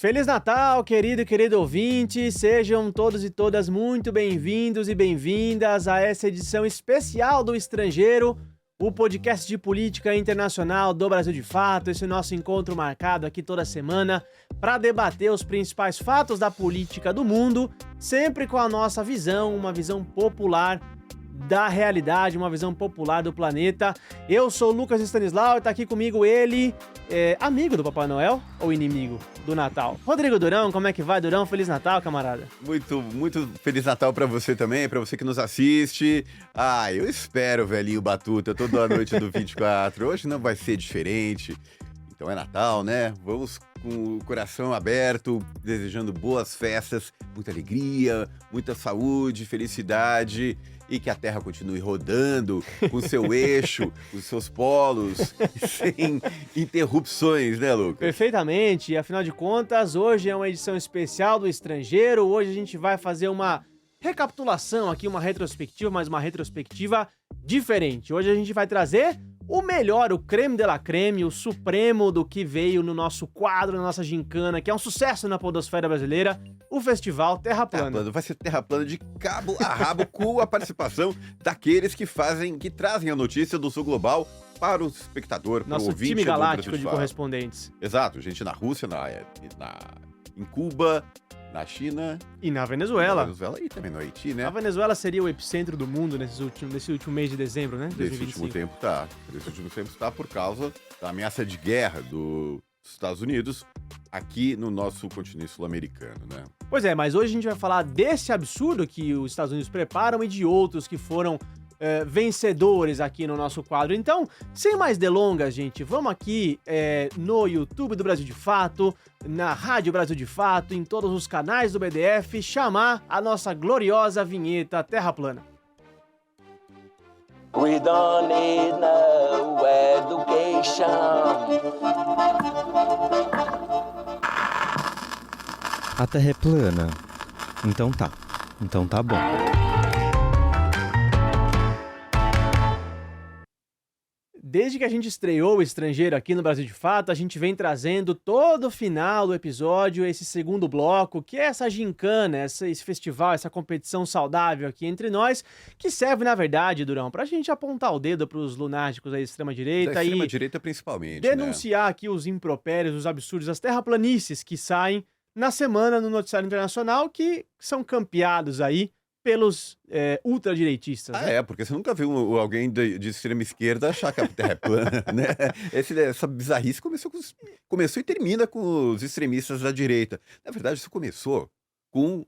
Feliz Natal, querido e querido ouvinte! Sejam todos e todas muito bem-vindos e bem-vindas a essa edição especial do Estrangeiro, o podcast de política internacional do Brasil de Fato, esse nosso encontro marcado aqui toda semana para debater os principais fatos da política do mundo, sempre com a nossa visão, uma visão popular da realidade, uma visão popular do planeta. Eu sou o Lucas Stanislau e tá aqui comigo ele, amigo do Papai Noel ou inimigo do Natal? Rodrigo Durão, como é que vai, Durão? Feliz Natal, camarada. Muito Feliz Natal pra você também, pra você que nos assiste. Eu espero, velhinho Batuta, toda noite do 24. Hoje não vai ser diferente. Então é Natal, né? Vamos com o coração aberto, desejando boas festas, muita alegria, muita saúde, felicidade e que a Terra continue rodando com seu eixo, os seus polos, sem interrupções, né, Lucas? Perfeitamente, e afinal de contas, hoje é uma edição especial do Estrangeiro. Hoje a gente vai fazer uma recapitulação aqui, uma retrospectiva, mas uma retrospectiva diferente. Hoje a gente vai trazer o melhor, o creme de la creme, o supremo do que veio no nosso quadro, na nossa gincana, que é um sucesso na podosfera brasileira, o Festival Terra Plana. Vai ser Terra Plana de cabo a rabo com a participação daqueles que trazem a notícia do Sul Global para o espectador, para o nosso ouvinte. Time galáctico de correspondentes. Exato, gente na Rússia, em Cuba, na China. E na Venezuela. E também no Haiti, né? A Venezuela seria o epicentro do mundo nesse último mês de dezembro, né? Nesse último tempo tá por causa da ameaça de guerra dos Estados Unidos aqui no nosso continente sul-americano, né? Pois é, mas hoje a gente vai falar desse absurdo que os Estados Unidos preparam e de outros que foram vencedores aqui no nosso quadro. Então, sem mais delongas, gente, vamos aqui no YouTube do Brasil de Fato, na Rádio Brasil de Fato, em todos os canais do BDF, chamar a nossa gloriosa vinheta Terra Plana. We don't need no education. A Terra é plana. Então tá bom. Desde que a gente estreou o Estrangeiro aqui no Brasil de Fato, a gente vem trazendo todo o final do episódio, esse segundo bloco, que é essa gincana, esse festival, essa competição saudável aqui entre nós, que serve, na verdade, Durão, pra gente apontar o dedo pros lunáticos da extrema-direita Da extrema-direita principalmente, denunciar aqui os impropérios, os absurdos, as terraplanices que saem na semana no noticiário internacional, que são campeados aí pelos ultradireitistas. Né? Porque você nunca viu alguém de extrema esquerda achar que a Terra é plana, né? Essa bizarrice começou e termina com os extremistas da direita. Na verdade, isso começou com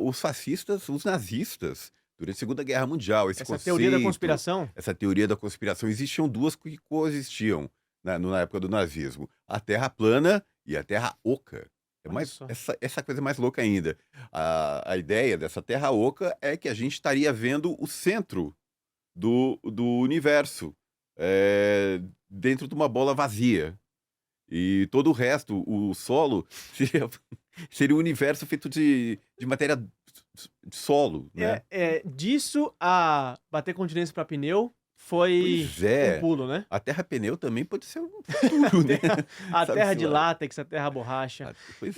os fascistas, os nazistas, durante a Segunda Guerra Mundial. Essa teoria da conspiração? Essa teoria da conspiração. Existiam duas que coexistiam na época do nazismo. A Terra plana e a Terra oca. Mas essa coisa é mais louca ainda. A ideia dessa Terra oca é que a gente estaria vendo o centro do universo dentro de uma bola vazia. E todo o resto, o solo, seria um universo feito de matéria de solo. Né? Disso a bater continência para pneu foi um pulo, né? A terra pneu também pode ser um futuro, né? A terra de látex, a terra borracha.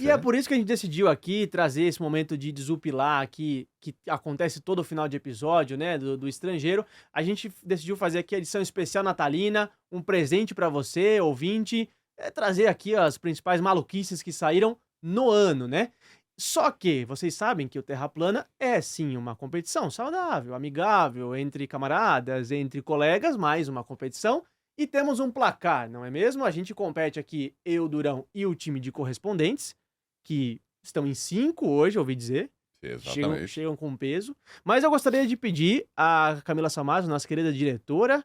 É por isso que a gente decidiu aqui trazer esse momento de desupilar aqui, que acontece todo final de episódio, né, do Estrangeiro. A gente decidiu fazer aqui a edição especial natalina, um presente pra você, ouvinte, trazer aqui as principais maluquices que saíram no ano, né? Só que vocês sabem que o Terra Plana é sim uma competição saudável, amigável, entre camaradas, entre colegas, mais uma competição. E temos um placar, não é mesmo? A gente compete aqui, eu, Durão e o time de correspondentes, que estão em 5 hoje, ouvi dizer. Exatamente. Chegam com peso. Mas eu gostaria de pedir a Camila Samazo, nossa querida diretora,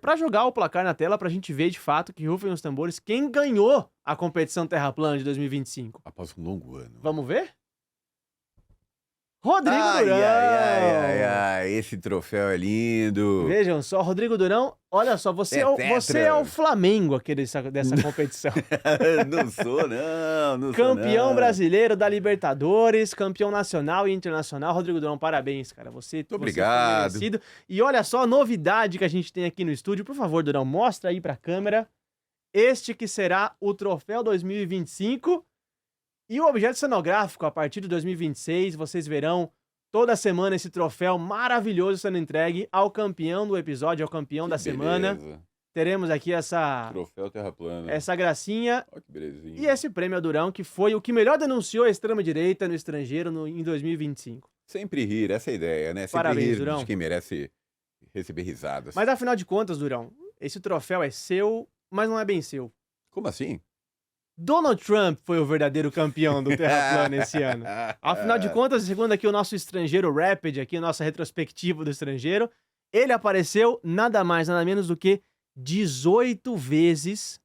para jogar o placar na tela pra gente ver de fato, que rufem os tambores, quem ganhou a competição Terra Plana de 2025. Após um longo ano. Vamos ver? Rodrigo Durão! Esse troféu é lindo. Vejam só, Rodrigo Durão, olha só, você é o Flamengo aqui dessa competição. Não sou, não Campeão sou, não. brasileiro da Libertadores, campeão nacional e internacional. Rodrigo Durão, parabéns, cara. Você obrigado. Foi merecido. E olha só a novidade que a gente tem aqui no estúdio. Por favor, Durão, mostra aí pra câmera. Este que será o troféu 2025 E o objeto cenográfico, a partir de 2026, vocês verão toda semana esse troféu maravilhoso sendo entregue ao campeão do episódio, ao campeão da semana. Teremos aqui Troféu Terra Plana. Essa gracinha. Olha que belezinha. E esse prêmio ao Durão, que foi o que melhor denunciou a extrema-direita no estrangeiro em 2025. Sempre rir, essa é a ideia, né? Sempre Parabéns, rir Durão. de quem merece receber risadas. Mas afinal de contas, Durão, esse troféu é seu, mas não é bem seu. Como assim? Donald Trump foi o verdadeiro campeão do Terra Plana esse ano. Afinal de contas, segundo aqui o nosso estrangeiro Rapid, aqui a nossa retrospectiva do estrangeiro, ele apareceu nada mais, nada menos do que 18 vezes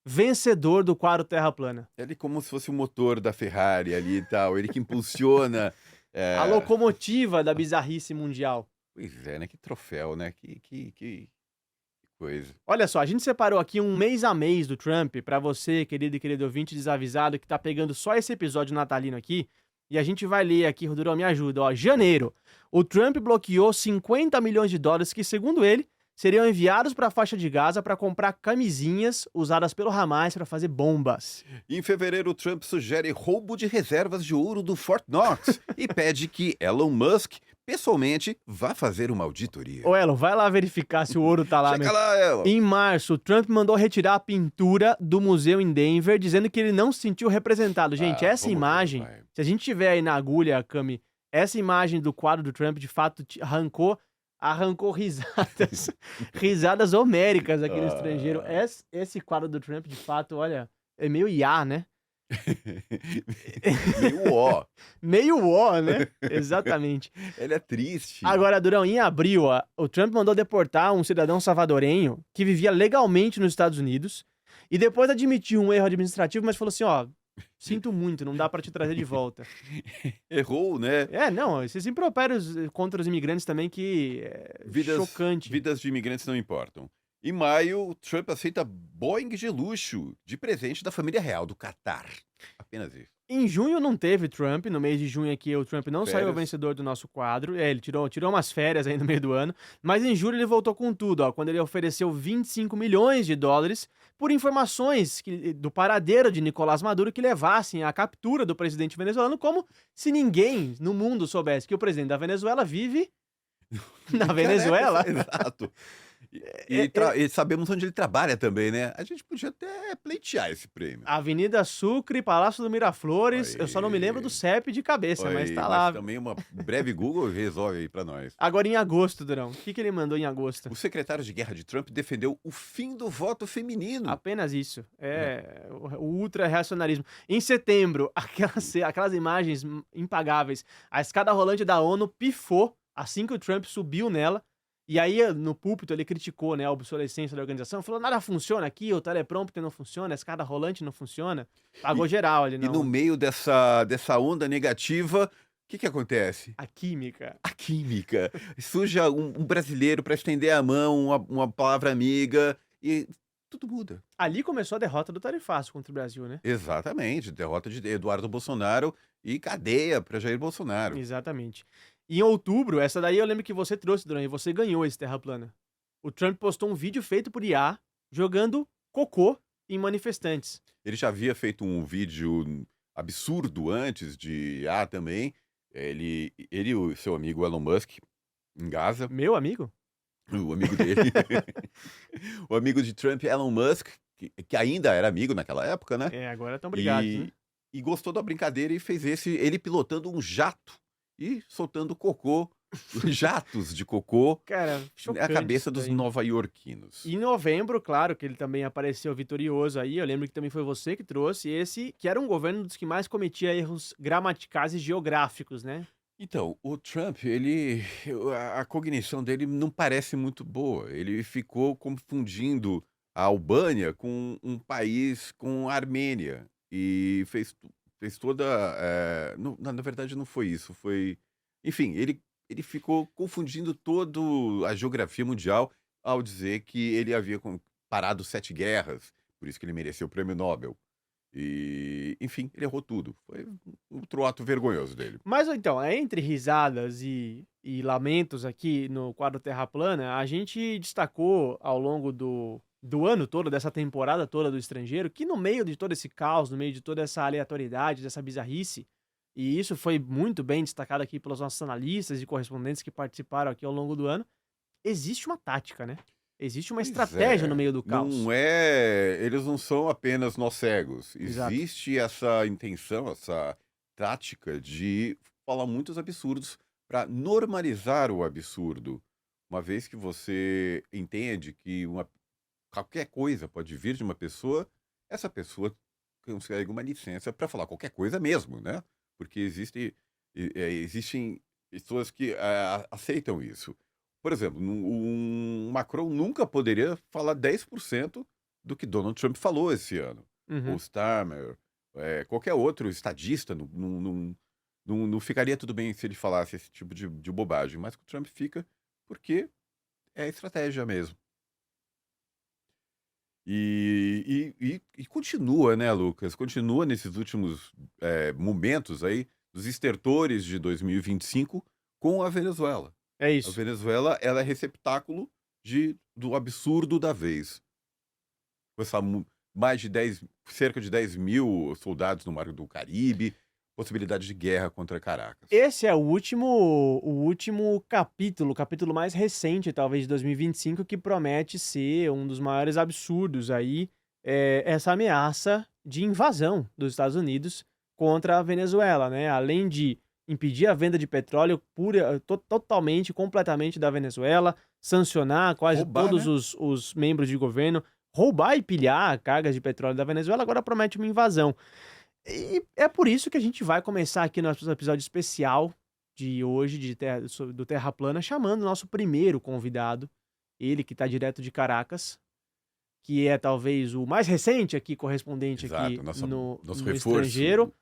vencedor do quadro Terra Plana. Ele como se fosse o motor da Ferrari ali e tal, ele que impulsiona... A locomotiva da bizarrice mundial. Pois é, né? Que troféu, né? Que coisa. Olha só, a gente separou aqui um mês a mês do Trump pra você, querido e querido ouvinte desavisado, que tá pegando só esse episódio natalino aqui. E a gente vai ler aqui, Rodrigo, me ajuda. Ó, janeiro, o Trump bloqueou 50 milhões de dólares que, segundo ele, seriam enviados para a faixa de Gaza para comprar camisinhas usadas pelo Hamas para fazer bombas. Em fevereiro, Trump sugere roubo de reservas de ouro do Fort Knox e pede que Elon Musk, pessoalmente, vá fazer uma auditoria. Ô, Elon, vai lá verificar se o ouro tá lá Chega mesmo. lá, Elon. Em março, Trump mandou retirar a pintura do museu em Denver, dizendo que ele não se sentiu representado. Gente, essa vamos ver, imagem, vai. se a gente tiver aí na agulha, Cami, essa imagem do quadro do Trump, de fato, arrancou risadas, risadas homéricas aqui no estrangeiro. Esse quadro do Trump, de fato, olha, é meio iá, né? Meio ó. Meio ó, né? Exatamente. Ele é triste. Agora, Durão, em abril, ó, o Trump mandou deportar um cidadão salvadorenho que vivia legalmente nos Estados Unidos e depois admitiu um erro administrativo, mas falou assim, ó, sinto muito, não dá pra te trazer de volta. Errou, né? Não, esses impropérios contra os imigrantes também que é chocante. Vidas de imigrantes não importam. Em maio, Trump aceita Boeing de luxo de presente da família real do Catar. Apenas isso. Em junho não teve Trump, no mês de junho aqui o Trump não saiu Férias. vencedor do nosso quadro, ele tirou umas férias aí no meio do ano, mas em julho ele voltou com tudo, ó, quando ele ofereceu 25 milhões de dólares por informações do paradeiro de Nicolás Maduro que levassem à captura do presidente venezuelano, como se ninguém no mundo soubesse que o presidente da Venezuela vive na Venezuela. Exato. E sabemos onde ele trabalha também, né? A gente podia até pleitear esse prêmio. Avenida Sucre, Palácio do Miraflores, eu só não me lembro do CEP de cabeça, mas tá lá. Mas também uma breve Google resolve aí pra nós. Agora em agosto, Durão, o que ele mandou em agosto? O secretário de guerra de Trump defendeu o fim do voto feminino. Apenas isso. O ultra-reacionarismo. Em setembro, aquelas imagens impagáveis. A escada rolante da ONU pifou assim que o Trump subiu nela. E aí, no púlpito, ele criticou, né, a obsolescência da organização. Falou, nada funciona aqui, o teleprompter não funciona, a escada rolante não funciona. Pagou geral ali, não. E no meio dessa onda negativa, o que acontece? A química. A química. Surge um brasileiro para estender a mão, uma palavra amiga, e tudo muda. Ali começou a derrota do Tarifaço contra o Brasil, né? Exatamente. Derrota de Eduardo Bolsonaro e cadeia para Jair Bolsonaro. Exatamente. Em outubro, essa daí eu lembro que você trouxe, Durão, e você ganhou esse Terra Plana. O Trump postou um vídeo feito por IA jogando cocô em manifestantes. Ele já havia feito um vídeo absurdo antes de IA também. Ele e o seu amigo Elon Musk, em Gaza. Meu amigo? O amigo dele. O amigo de Trump, Elon Musk, que ainda era amigo naquela época, né? Agora estão brigados, né? E gostou da brincadeira e fez ele pilotando um jato e soltando cocô, jatos de cocô, cara, na cabeça dos nova-iorquinos. Em novembro, claro, que ele também apareceu vitorioso aí, eu lembro que também foi você que trouxe esse, que era um governo dos que mais cometia erros gramaticais e geográficos, né? Então, o Trump, a cognição dele não parece muito boa. Ele ficou confundindo a Albânia com um país, com a Armênia, e fez toda... na verdade, não foi isso. Foi... Enfim, ele ficou confundindo toda a geografia mundial ao dizer que ele havia parado 7 guerras, por isso que ele mereceu o prêmio Nobel. E, enfim, ele errou tudo. Foi outro ato vergonhoso dele. Mas, então, entre risadas e lamentos aqui no quadro Terra Plana, a gente destacou ao longo do ano todo, dessa temporada toda do Estrangeiro, que no meio de todo esse caos, no meio de toda essa aleatoriedade, dessa bizarrice, e isso foi muito bem destacado aqui pelos nossos analistas e correspondentes que participaram aqui ao longo do ano, existe uma tática, né? Existe uma Pois estratégia no é, meio do caos. eles não são apenas nós cegos. Exato. Existe essa intenção, essa tática de falar muitos absurdos para normalizar o absurdo. Uma vez que você entende que qualquer coisa pode vir de uma pessoa, essa pessoa consegue uma licença para falar qualquer coisa mesmo, né? Porque existem pessoas que aceitam isso. Por exemplo, um Macron nunca poderia falar 10% do que Donald Trump falou esse ano. Ou Uhum. Starmer, qualquer outro estadista não ficaria tudo bem se ele falasse esse tipo de bobagem. Mas o Trump fica porque é estratégia mesmo. E continua, né, Lucas? Continua nesses últimos momentos aí dos estertores de 2025 com a Venezuela. É A isso. Venezuela, ela é receptáculo do absurdo da vez. Com cerca de 10 mil soldados no Mar do Caribe, possibilidade de guerra contra Caracas. Esse é o último capítulo, o capítulo mais recente, talvez, de 2025, que promete ser um dos maiores absurdos aí, essa ameaça de invasão dos Estados Unidos contra a Venezuela, né? Além de impedir a venda de petróleo totalmente, completamente da Venezuela, sancionar quase Roubar, todos né? os membros de governo, roubar e pilhar cargas de petróleo da Venezuela, agora promete uma invasão. E é por isso que a gente vai começar aqui no nosso episódio especial de hoje, do Terra Plana, chamando o nosso primeiro convidado, ele que está direto de Caracas, que é talvez o mais recente aqui, correspondente aqui Exato, no nosso no reforço. estrangeiro,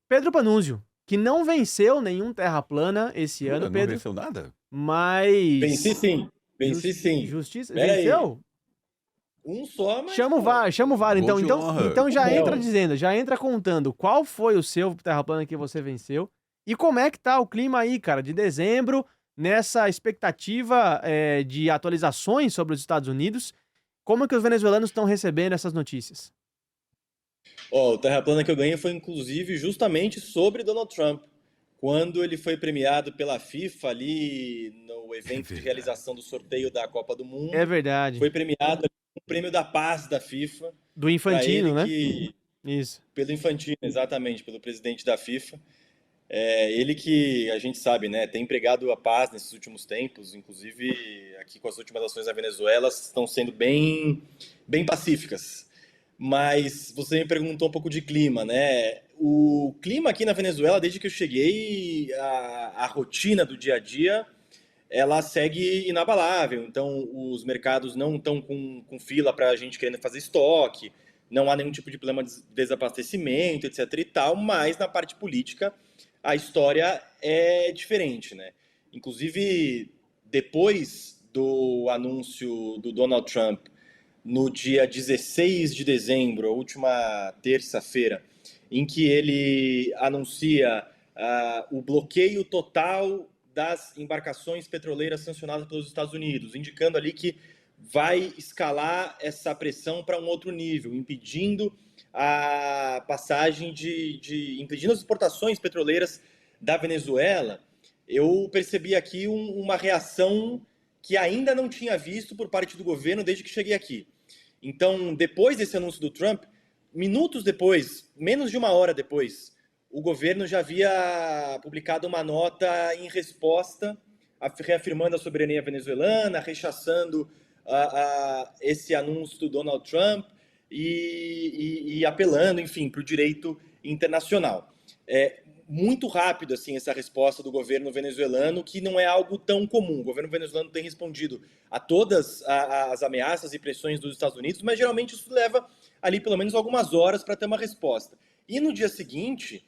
Pedro Panunzio, que não venceu nenhum Terra Plana esse Jura? ano, Não Pedro, venceu nada? mas... Venci sim, venci sim. Justiça... Pera aí. Venceu? Um só, mas... Chama o VAR, Gol então. de honra. Então já Não. entra dizendo, já entra contando qual foi o seu Terra Plana que você venceu e como é que tá o clima aí, cara, de dezembro, nessa expectativa de atualizações sobre os Estados Unidos. Como é que os venezuelanos estão recebendo essas notícias? Ó, o Terra Plana que eu ganhei foi inclusive justamente sobre Donald Trump. Quando ele foi premiado pela FIFA ali no evento de verdade. realização do sorteio da Copa do Mundo, É verdade. foi premiado com o prêmio da paz da FIFA. Do Pra Infantino, ele né? que... Isso. Pelo Infantino, exatamente, pelo presidente da FIFA. Ele que, a gente sabe, né, tem pregado a paz nesses últimos tempos, inclusive aqui com as últimas ações na Venezuela, estão sendo bem, bem pacíficas. Mas você me perguntou um pouco de clima, né? O clima aqui na Venezuela, desde que eu cheguei, a rotina do dia a dia, ela segue inabalável. Então, os mercados não estão com fila para a gente querendo fazer estoque, não há nenhum tipo de problema de desabastecimento, etc e tal, mas na parte política a história é diferente, né? Inclusive, depois do anúncio do Donald Trump, no dia 16 de dezembro, a última terça-feira, em que ele anuncia o bloqueio total das embarcações petroleiras sancionadas pelos Estados Unidos, indicando ali que vai escalar essa pressão para um outro nível, impedindo a passagem impedindo as exportações petroleiras da Venezuela. Eu percebi aqui uma reação que ainda não tinha visto por parte do governo desde que cheguei aqui. Então, depois desse anúncio do Trump, minutos depois, menos de uma hora depois, o governo já havia publicado uma nota em resposta, reafirmando a soberania venezuelana, rechaçando esse anúncio do Donald Trump e apelando, enfim, para o direito internacional. É muito rápido assim essa resposta do governo venezuelano, que não é algo tão comum. O governo venezuelano tem respondido a todas as ameaças e pressões dos Estados Unidos, mas geralmente isso leva ali pelo menos algumas horas para ter uma resposta. E no dia seguinte,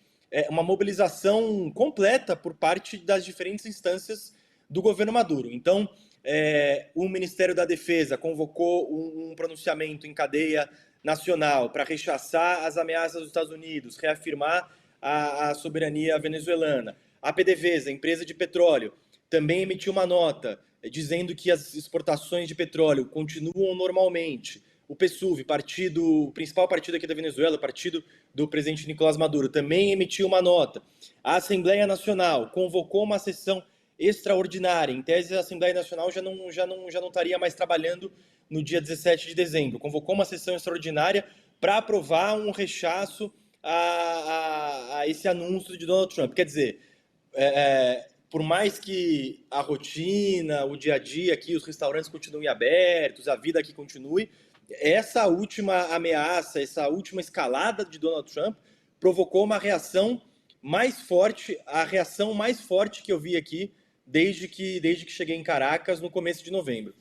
uma mobilização completa por parte das diferentes instâncias do governo Maduro. Então, o Ministério da Defesa convocou um pronunciamento em cadeia nacional para rechaçar as ameaças dos Estados Unidos, reafirmar a soberania venezuelana. A PDVSA, a empresa de petróleo, também emitiu uma nota dizendo que as exportações de petróleo continuam normalmente. o PSUV, o principal partido aqui da Venezuela, o partido do presidente Nicolás Maduro, também emitiu uma nota. A Assembleia Nacional convocou uma sessão extraordinária. Em tese, a Assembleia Nacional já não estaria mais trabalhando no dia 17 de dezembro. Convocou uma sessão extraordinária para aprovar um rechaço a esse anúncio de Donald Trump. Quer dizer, por mais que a rotina, o dia a dia aqui, os restaurantes continuem abertos, a vida aqui continue, essa última ameaça, essa última escalada de Donald Trump provocou uma reação mais forte, a reação mais forte que eu vi aqui desde que cheguei em Caracas no começo de novembro.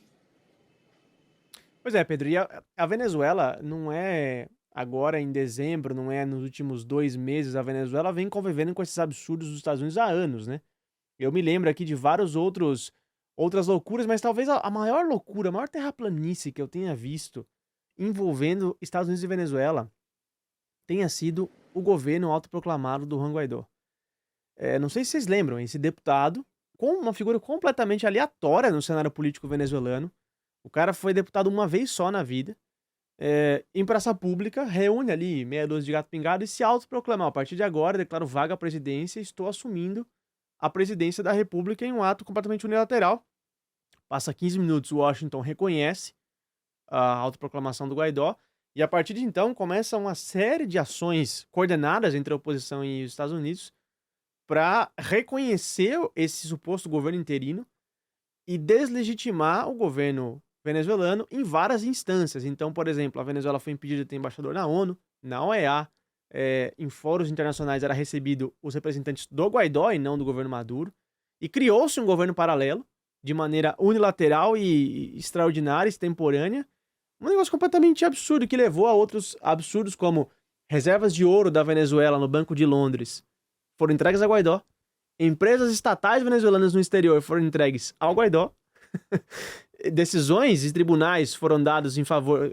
Pois é, Pedro, e a Venezuela não é agora em dezembro, não é nos últimos 2 meses, a Venezuela vem convivendo com esses absurdos dos Estados Unidos há anos, né? Eu me lembro aqui de várias outras loucuras, mas talvez a maior loucura, a maior terraplanice que eu tenha visto envolvendo Estados Unidos e Venezuela tenha sido o governo autoproclamado do Juan Guaidó. Não sei se vocês lembram, esse deputado, com uma figura completamente aleatória no cenário político venezuelano, o cara foi deputado uma vez só na vida, em praça pública, reúne ali meia dúzia de gato pingado e se autoproclama: a partir de agora, declaro vaga à presidência e estou assumindo a presidência da República em um ato completamente unilateral. Passa 15 minutos, Washington reconhece a autoproclamação do Guaidó, e a partir de então começa uma série de ações coordenadas entre a oposição e os Estados Unidos para reconhecer esse suposto governo interino e deslegitimar o governo venezuelano em várias instâncias. Então, por exemplo, a Venezuela foi impedida de ter embaixador na ONU, na OEA, em fóruns internacionais era recebido os representantes do Guaidó e não do governo Maduro, e criou-se um governo paralelo, de maneira unilateral e extraordinária, extemporânea, um negócio completamente absurdo, que levou a outros absurdos, como reservas de ouro da Venezuela no Banco de Londres foram entregues a Guaidó, empresas estatais venezuelanas no exterior foram entregues ao Guaidó, decisões de tribunais foram dados em favor,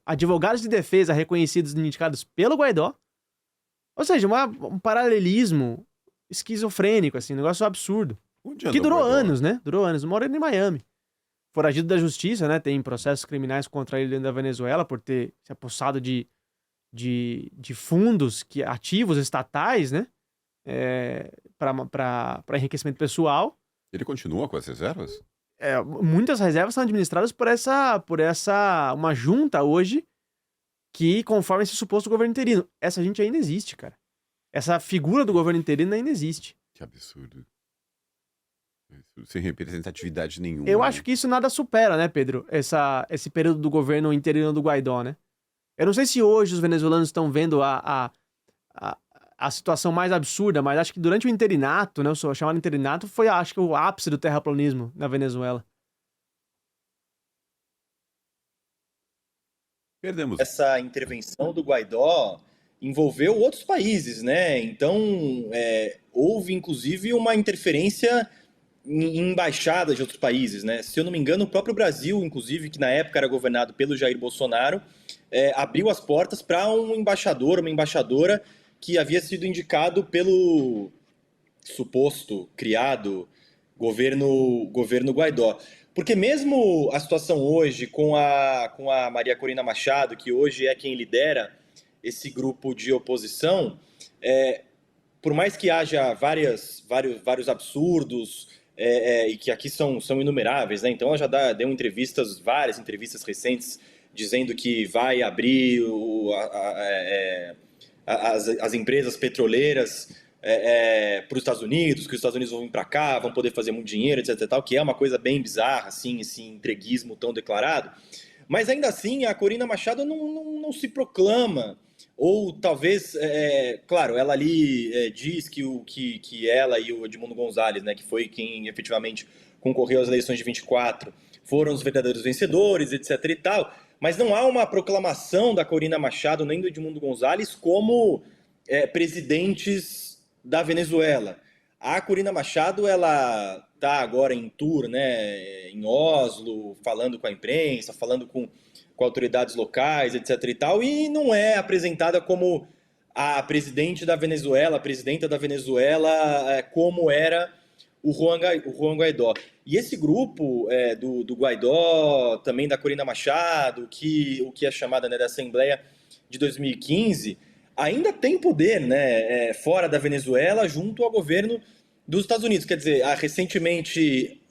advogados de defesa reconhecidos e indicados pelo Guaidó, ou seja, um paralelismo esquizofrênico, assim, um negócio absurdo, que durou anos, né? Durou anos. Mora em Miami. Foragido da justiça, né? Tem processos criminais contra ele dentro da Venezuela por ter se apossado de fundos ativos estatais, né? Para enriquecimento pessoal. Ele continua com as reservas? Muitas reservas são administradas por uma junta hoje que conforma esse suposto governo interino. Essa gente ainda existe, cara. Essa figura do governo interino ainda existe. Que absurdo. Sem representatividade nenhuma. Eu acho que isso nada supera, né, Pedro? Esse período do governo interino do Guaidó, né? Eu não sei se hoje os venezuelanos estão vendo a situação mais absurda, mas acho que durante o interinato, né, o chamado interinato, foi, acho que, o ápice do terraplanismo na Venezuela. Perdemos. Essa intervenção do Guaidó envolveu outros países, né? Então, houve, inclusive, uma interferência em embaixadas de outros países, né? Se eu não me engano, o próprio Brasil, inclusive, que na época era governado pelo Jair Bolsonaro, abriu as portas para um embaixador, uma embaixadora que havia sido indicado pelo suposto, criado governo Guaidó. Porque mesmo a situação hoje com a Maria Corina Machado, que hoje é quem lidera esse grupo de oposição, por mais que haja vários absurdos, e que aqui são inumeráveis, né? Então ela já deu várias entrevistas recentes, dizendo que vai abrir as empresas petroleiras para os Estados Unidos, que os Estados Unidos vão vir para cá, vão poder fazer muito dinheiro, etc. Tal, que é uma coisa bem bizarra, assim, esse entreguismo tão declarado. Mas ainda assim, a Corina Machado não se proclama, ou talvez, claro, ela ali diz que ela e o Edmundo Gonzalez, né, que foi quem efetivamente concorreu às eleições de 24, foram os verdadeiros vencedores, etc. e tal, mas não há uma proclamação da Corina Machado nem do Edmundo Gonzalez como presidentes da Venezuela. A Corina Machado, ela está agora em tour, né, em Oslo, falando com a imprensa, falando com autoridades locais, etc. e tal, e não é apresentada como a presidente da Venezuela, a presidenta da Venezuela, como era o Juan Guaidó. E esse grupo do Guaidó, também da Corina Machado, o que é chamada, né, da Assembleia de 2015, ainda tem poder, né, fora da Venezuela, junto ao governo dos Estados Unidos. Quer dizer, recentemente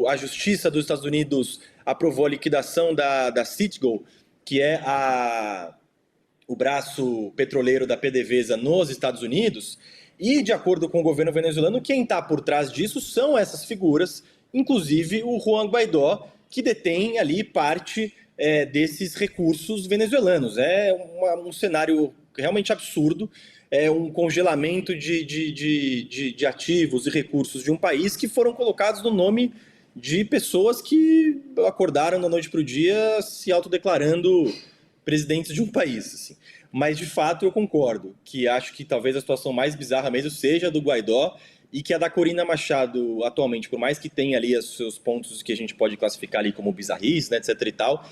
a Justiça dos Estados Unidos aprovou a liquidação da Citgo, que é o braço petroleiro da PDVSA nos Estados Unidos, e, de acordo com o governo venezuelano, quem está por trás disso são essas figuras, inclusive o Juan Guaidó, que detém ali parte desses recursos venezuelanos. É um cenário realmente absurdo, é um congelamento de ativos e recursos de um país que foram colocados no nome de pessoas que acordaram da noite para o dia se autodeclarando presidentes de um país, assim. Mas, de fato, eu concordo que acho que talvez a situação mais bizarra mesmo seja a do Guaidó e que a da Corina Machado, atualmente, por mais que tenha ali os seus pontos que a gente pode classificar ali como bizarrice, né, etc e tal,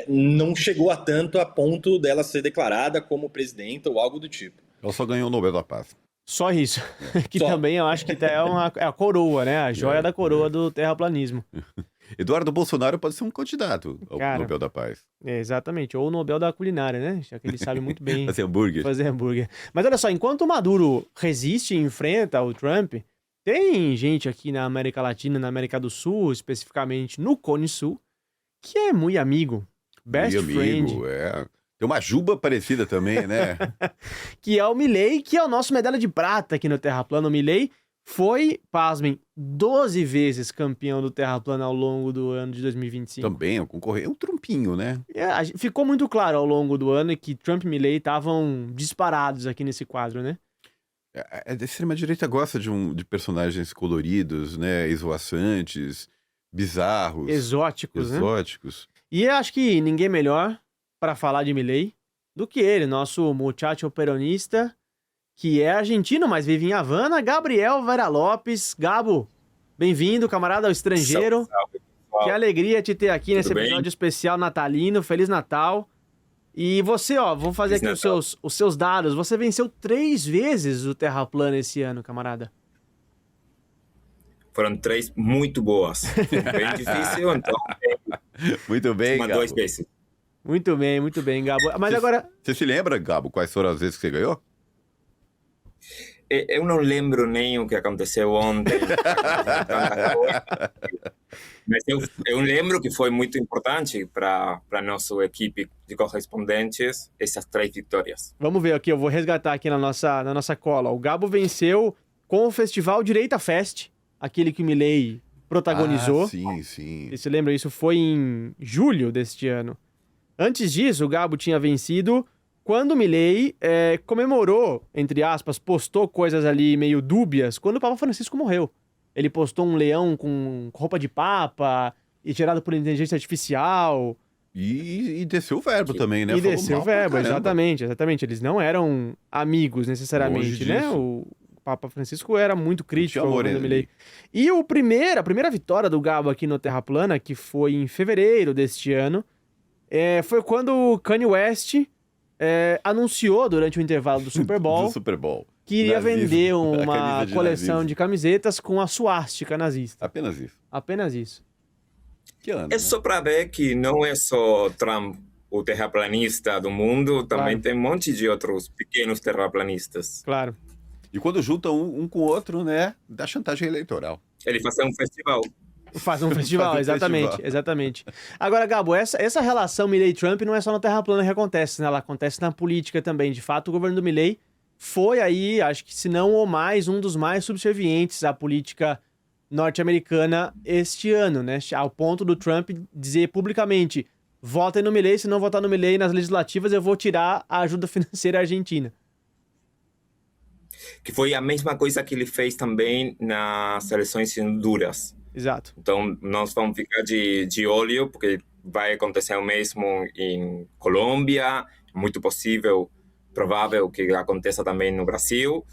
não chegou a tanto a ponto dela ser declarada como presidenta ou algo do tipo. Ela só ganhou o Nobel da Paz. Só isso. Que só. Também eu acho que é a coroa, né? A joia da coroa do terraplanismo. Eduardo Bolsonaro pode ser um candidato ao Nobel da Paz. Exatamente. Ou o Nobel da culinária, né? Já que ele sabe muito bem fazer hambúrguer. Mas olha só, enquanto o Maduro resiste e enfrenta o Trump, tem gente aqui na América Latina, na América do Sul, especificamente no Cone Sul, que é muito amigo. Best friend. Tem uma juba parecida também, né? Que é o Milei, que é o nosso medalha de prata aqui no Terra Plana. O Milei foi, pasmem, 12 vezes campeão do Terra Plana ao longo do ano de 2025. Também, é um trumpinho, né? Ficou muito claro ao longo do ano que Trump e Milei estavam disparados aqui nesse quadro, né? A extrema-direita gosta de personagens coloridos, né? Esvoaçantes, bizarros. Exóticos, né? E eu acho que ninguém melhor para falar de Milei do que ele, nosso muchacho peronista, que é argentino, mas vive em Havana, Gabriel Vera Lopes. Gabo, bem-vindo, camarada ao estrangeiro. Salve, que alegria te ter aqui nesse episódio especial natalino. Feliz Natal. E você, vou fazer aqui os seus dados. Você venceu 3 vezes o Terra Plana esse ano, camarada. Foram 3 muito boas. Bem difícil, então. Muito bem, Gabo. 2 vezes. Muito bem, Gabo. Mas agora... Você se lembra, Gabo, quais foram as vezes que você ganhou? Eu não lembro nem o que aconteceu ontem. Mas eu lembro que foi muito importante para a nossa equipe de correspondentes essas 3 vitórias. Vamos ver aqui, eu vou resgatar aqui na nossa cola. O Gabo venceu com o festival Direita Fest, aquele que o Milei protagonizou. Sim. Você se lembra? Isso foi em julho deste ano. Antes disso, o Gabo tinha vencido quando o Milei comemorou, entre aspas, postou coisas ali meio dúbias, quando o Papa Francisco morreu. Ele postou um leão com roupa de papa e gerado por inteligência artificial. E desceu o verbo também, né? E desceu o verbo, exatamente. Eles não eram amigos necessariamente, né? O Papa Francisco era muito crítico ao governo do Milei. E a primeira vitória do Gabo aqui no Terra Plana, que foi em fevereiro deste ano, foi quando o Kanye West anunciou durante o intervalo do Super Bowl, que iria vender uma coleção de camisetas com a suástica nazista. Apenas isso. Que ano, né? Só para ver que não é só Trump o terraplanista do mundo, também tem um monte de outros pequenos terraplanistas. Claro. E quando juntam um com o outro, né, dá chantagem eleitoral. Ele faz um festival. Faz um festival, exatamente. Agora, Gabo, essa relação Milei-Trump não é só no Terra Plana que acontece, né? Ela acontece na política também. De fato, o governo do Milei foi aí, acho que se não ou mais, um dos mais subservientes à política norte-americana este ano, né? Ao ponto do Trump dizer publicamente: votem no Milei, se não votar no Milei nas legislativas, eu vou tirar a ajuda financeira argentina. Que foi a mesma coisa que ele fez também nas eleições em Honduras. Exato. Então, nós vamos ficar de olho, porque vai acontecer o mesmo em Colômbia, muito possível, provável que aconteça também no Brasil.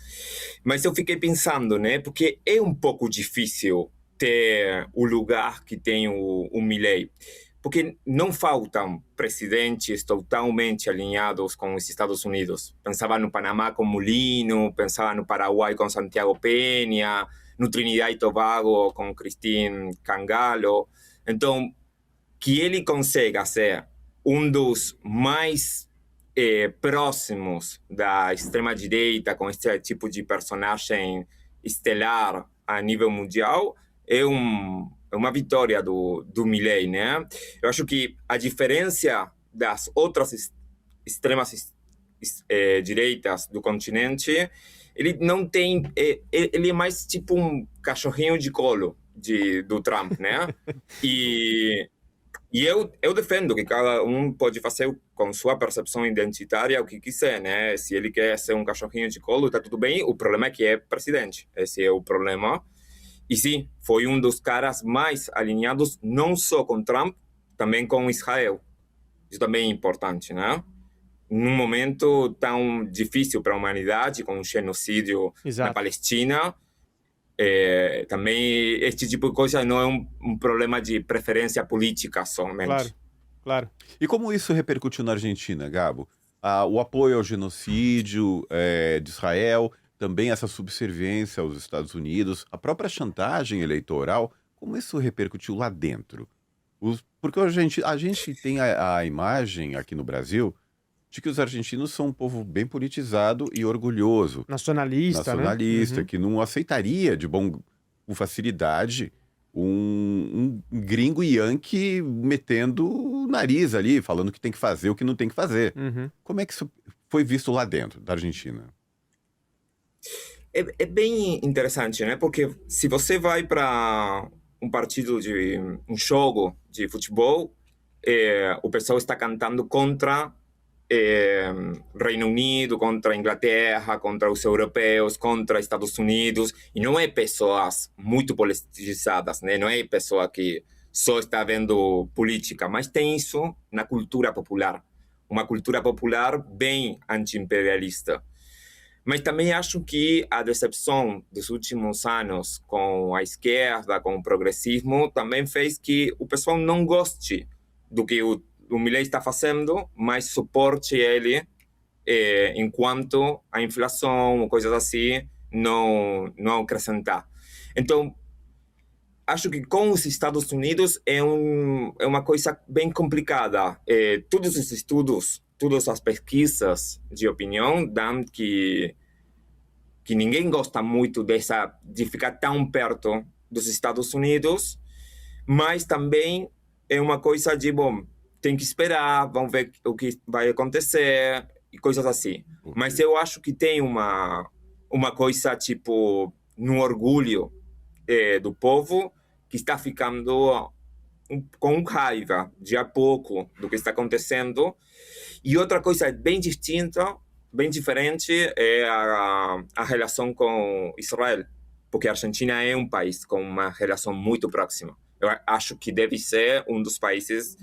Mas eu fiquei pensando, né, porque é um pouco difícil ter o lugar que tem o Milei, porque não faltam presidentes totalmente alinhados com os Estados Unidos. Pensava no Panamá com Mulino, pensava no Paraguai com Santiago Peña, no Trinidad e Tobago com Christine Cangalo. Então, que ele consiga ser um dos mais próximos da extrema-direita, com esse tipo de personagem estelar a nível mundial, é uma vitória do Milei, né? Eu acho que a diferença das outras extremas direitas do continente, ele não tem... ele é mais tipo um cachorrinho de colo do Trump, né? E eu defendo que cada um pode fazer com sua percepção identitária o que quiser, né? Se ele quer ser um cachorrinho de colo, está tudo bem. O problema é que é presidente. Esse é o problema. E sim, foi um dos caras mais alinhados, não só com Trump, também com Israel. Isso também é importante, né? Num momento tão difícil para a humanidade, com um genocídio na Palestina, também este tipo de coisa não é um problema de preferência política somente. Claro. E como isso repercutiu na Argentina, Gabo? O apoio ao genocídio de Israel, também essa subserviência aos Estados Unidos, a própria chantagem eleitoral, como isso repercutiu lá dentro? Porque a gente tem a imagem aqui no Brasil de que os argentinos são um povo bem politizado e orgulhoso. Nacionalista, né? Que não aceitaria com facilidade um gringo yankee metendo o nariz ali, falando que tem que fazer o que não tem que fazer. Como é que isso foi visto lá dentro da Argentina? É bem interessante, né? Porque se você vai para um partido de um jogo de futebol, o pessoal está cantando contra Reino Unido, contra a Inglaterra, contra os europeus, contra Estados Unidos, e não é pessoas muito politizadas, né? Não é pessoa que só está vendo política, mas tem isso na cultura popular, uma cultura popular bem anti-imperialista. Mas também acho que a decepção dos últimos anos com a esquerda, com o progressismo, também fez que o pessoal não goste do que o Milei está fazendo, mas suporte ele enquanto a inflação ou coisas assim não acrescentar. Então, acho que com os Estados Unidos é uma coisa bem complicada. Todos os estudos, todas as pesquisas de opinião dão que ninguém gosta muito de ficar tão perto dos Estados Unidos, mas também é uma coisa de, bom, tem que esperar, vamos ver o que vai acontecer e coisas assim. Mas eu acho que tem uma coisa, tipo, no orgulho do povo que está ficando com raiva de a pouco do que está acontecendo. E outra coisa bem distinta, bem diferente, é a relação com Israel, porque a Argentina é um país com uma relação muito próxima. Eu acho que deve ser um dos países,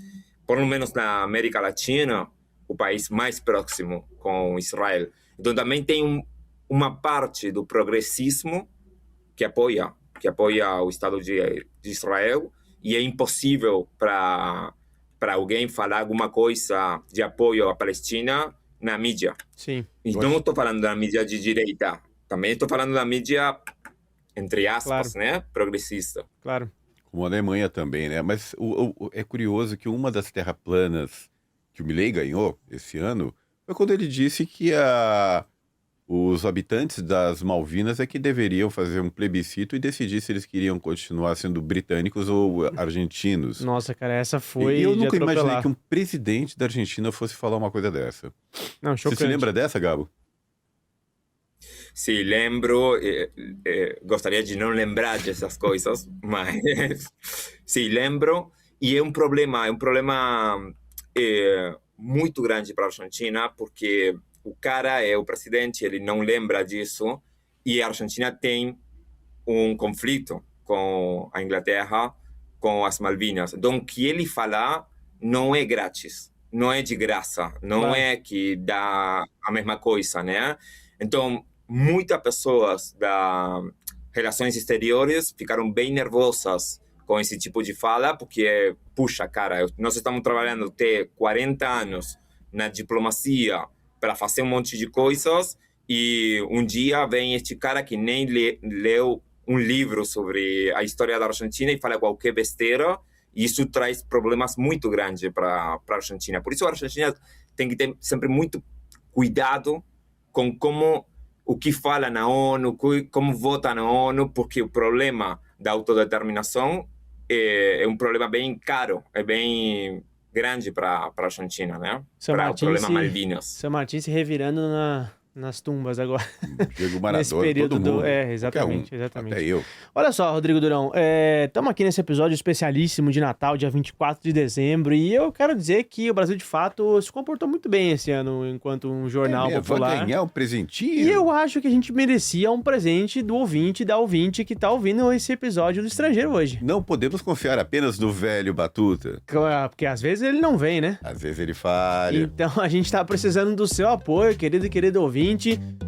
por lo menos na América Latina, o país mais próximo com Israel. Então também tem uma parte do progressismo que apoia o Estado de Israel, e é impossível para alguém falar alguma coisa de apoio à Palestina na mídia. Sim. E não estou falando da mídia de direita, também estou falando da mídia, entre aspas, né, progressista. Claro. Como a Alemanha também, né? Mas é curioso que uma das terraplanas que o Milei ganhou esse ano foi quando ele disse que os habitantes das Malvinas é que deveriam fazer um plebiscito e decidir se eles queriam continuar sendo britânicos ou argentinos. Nossa, cara, essa foi. E eu nunca imaginei que um presidente da Argentina fosse falar uma coisa dessa. Não, chocante. Você se lembra dessa, Gabo? Sim, lembro. Gostaria de não lembrar dessas coisas, mas sim, lembro. E é um problema muito grande para a Argentina, porque o cara é o presidente, ele não lembra disso, e a Argentina tem um conflito com a Inglaterra, com as Malvinas. Então, o que ele falar não é grátis, não é de graça, não é que dá a mesma coisa, né? Então, muitas pessoas das relações exteriores ficaram bem nervosas com esse tipo de fala, porque, puxa, cara, nós estamos trabalhando até 40 anos na diplomacia para fazer um monte de coisas, e um dia vem este cara que nem leu um livro sobre a história da Argentina e fala qualquer besteira, e isso traz problemas muito grandes para a Argentina. Por isso a Argentina tem que ter sempre muito cuidado com o que fala na ONU, como vota na ONU, porque o problema da autodeterminação é um problema bem caro, é bem grande para a Argentina, né? Para o problema Malvinas. Seu Martin se revirando nas tumbas agora. Diego Maradona, nesse período todo mundo. exatamente. Até eu. Olha só, Rodrigo Durão, estamos aqui nesse episódio especialíssimo de Natal, dia 24 de dezembro, e eu quero dizer que o Brasil, de fato, se comportou muito bem esse ano enquanto um jornal popular. Vai ganhar um presentinho. E eu acho que a gente merecia um presente do ouvinte, da ouvinte que tá ouvindo esse episódio do Estrangeiro hoje. Não podemos confiar apenas no velho Batuta. Porque às vezes ele não vem, né? Às vezes ele falha. Então a gente tá precisando do seu apoio, querido e querido ouvinte.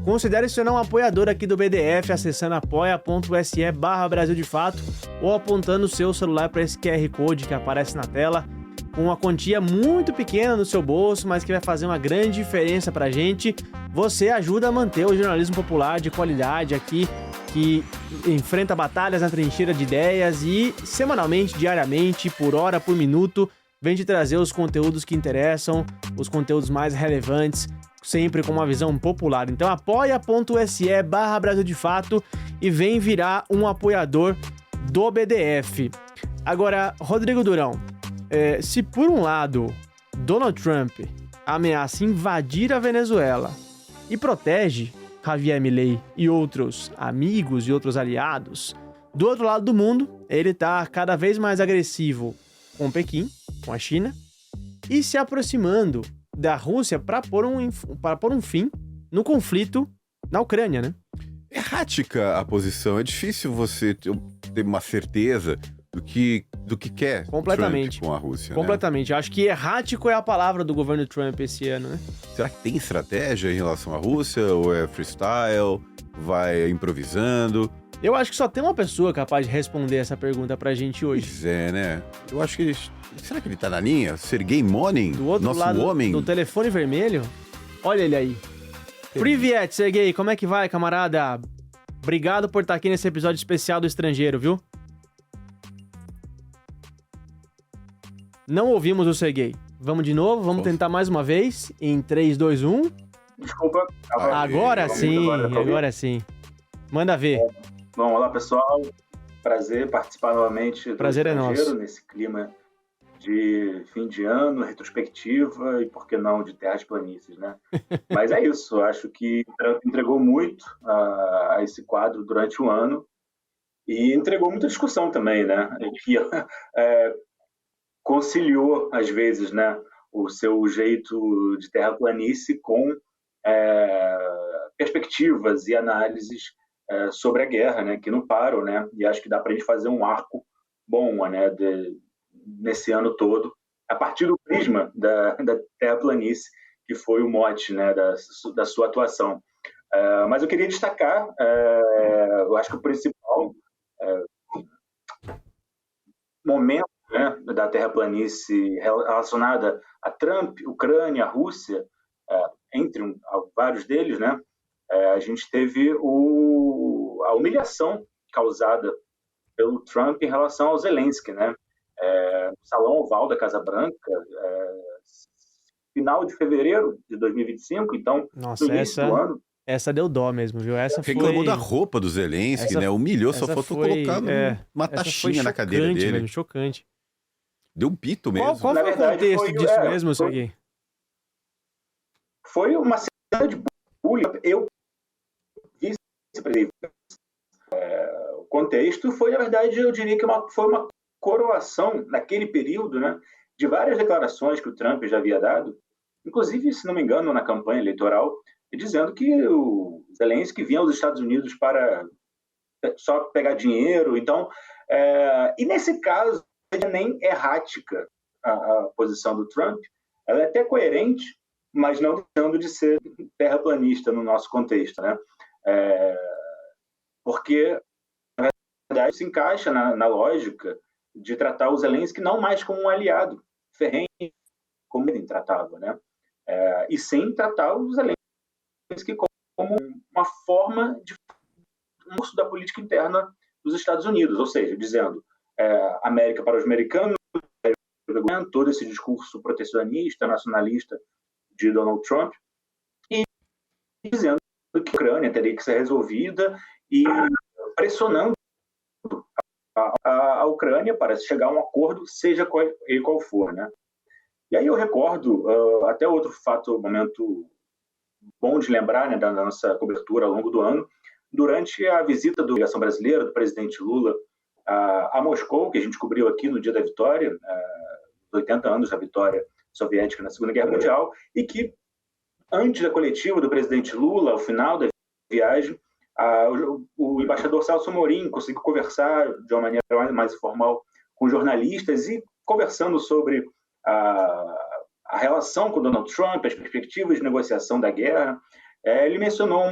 Considere se tornar um apoiador aqui do BDF acessando apoia.se/Brasil de Fato ou apontando o seu celular para esse QR Code que aparece na tela, com uma quantia muito pequena no seu bolso, mas que vai fazer uma grande diferença pra gente. Você ajuda a manter o jornalismo popular de qualidade aqui, que enfrenta batalhas na trincheira de ideias e semanalmente, diariamente, por hora, por minuto, vem te trazer os conteúdos que interessam, os conteúdos mais relevantes, sempre com uma visão popular. Então apoia.se/Brasil de Fato e vem virar um apoiador do BDF. Agora, Rodrigo Durão, se por um lado Donald Trump ameaça invadir a Venezuela e protege Javier Milei e outros amigos e outros aliados, do outro lado do mundo ele está cada vez mais agressivo com Pequim, com a China, e se aproximando da Rússia para pôr um fim no conflito na Ucrânia, né? É errática a posição, é difícil você ter uma certeza do que quer completamente Trump com a Rússia. Completamente. Né? Eu acho que errático é a palavra do governo Trump esse ano, né? Será que tem estratégia em relação à Rússia? Ou é freestyle? Vai improvisando? Eu acho que só tem uma pessoa capaz de responder essa pergunta pra gente hoje. Pois é, né? Eu acho que será que ele tá na linha? Sergei Monin? Do outro nosso lado homem? do telefone vermelho? Olha ele aí. Privet, Sergei, como é que vai, camarada? Obrigado por estar aqui nesse episódio especial do Estrangeiro, viu? Não ouvimos o Sergei. Vamos de novo? Vamos tentar mais uma vez? Em 3, 2, 1. Desculpa. Agora sim. Manda ver. Bom, olá pessoal. Prazer participar novamente do Prazer é nosso. Nesse clima de fim de ano, retrospectiva e, por que não, de terras planícies, né? Mas é isso. Acho que entregou muito a esse quadro durante o ano e entregou muita discussão também, né? E conciliou, às vezes, né, o seu jeito de terraplanície com perspectivas e análises sobre a guerra, né, que não param, né, e acho que dá para a gente fazer um arco bom, né, nesse ano todo, a partir do prisma da terraplanície, que foi o mote, né, da sua atuação. Mas eu queria destacar, eu acho que o principal momento, né, da terraplanície relacionada a Trump, Ucrânia, Rússia, entre vários deles, né, a gente teve a humilhação causada pelo Trump em relação ao Zelensky, né, no Salão Oval da Casa Branca, final de fevereiro de 2025, então, nossa, no início do ano. Essa deu dó mesmo, viu? Reclamou da roupa do Zelensky, né? Humilhou, só faltou colocar uma taxinha na cadeira dele. Mesmo, chocante. Deu um pito mesmo. Qual foi o contexto disso mesmo, Sergei? Foi uma cena de bullying. Eu vi o contexto foi, na verdade, eu diria que foi uma coroação, naquele período, né, de várias declarações que o Trump já havia dado, inclusive, se não me engano, na campanha eleitoral, dizendo que o Zelensky vinha aos Estados Unidos para só pegar dinheiro. Então, e nesse caso, não é nem errática a posição do Trump, ela é até coerente, mas não deixando de ser terraplanista no nosso contexto, né? Porque, na verdade, se encaixa na lógica de tratar o Zelensky não mais como um aliado ferrenho, como ele tratava, né? E sim tratar o Zelensky como uma forma de uso da política interna dos Estados Unidos, ou seja, dizendo América para os americanos, todo esse discurso protecionista, nacionalista de Donald Trump, e dizendo que a Ucrânia teria que ser resolvida e pressionando a Ucrânia para chegar a um acordo, seja qual for, né? E aí eu recordo até outro momento bom de lembrar, né, da nossa cobertura ao longo do ano, durante a visita da delegação brasileira, do presidente Lula, a Moscou, que a gente cobriu aqui no dia da vitória, 80 anos da vitória soviética na Segunda Guerra Mundial, e que antes da coletiva do presidente Lula, ao final da viagem, o embaixador Celso Amorim conseguiu conversar de uma maneira mais informal com jornalistas e conversando sobre a relação com Donald Trump, as perspectivas de negociação da guerra. Ele mencionou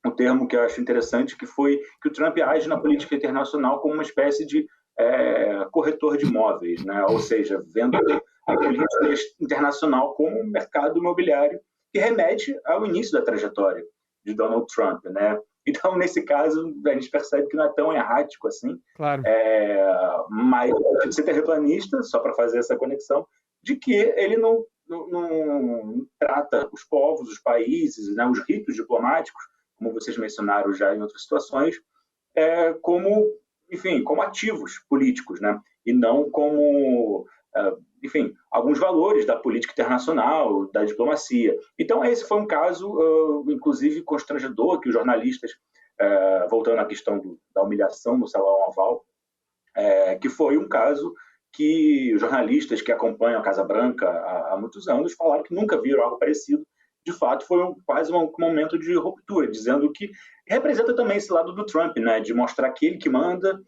um termo que eu acho interessante, que foi que o Trump age na política internacional como uma espécie de corretor de imóveis, né? Ou seja, vendo a política internacional como um mercado imobiliário que remete ao início da trajetória de Donald Trump, né? Então, nesse caso, a gente percebe que não é tão errático assim. Claro. Mas você é terraplanista, só para fazer essa conexão, de que ele não trata os povos, os países, né, os ritos diplomáticos, como vocês mencionaram já em outras situações, como ativos políticos, né? E não como, alguns valores da política internacional, da diplomacia. Então, esse foi um caso, inclusive, constrangedor, que os jornalistas, voltando à questão da humilhação no Salão Oval, que foi um caso que os jornalistas que acompanham a Casa Branca há muitos anos falaram que nunca viram algo parecido. De fato, foi quase um momento de ruptura, dizendo que representa também esse lado do Trump, né, de mostrar que ele que manda,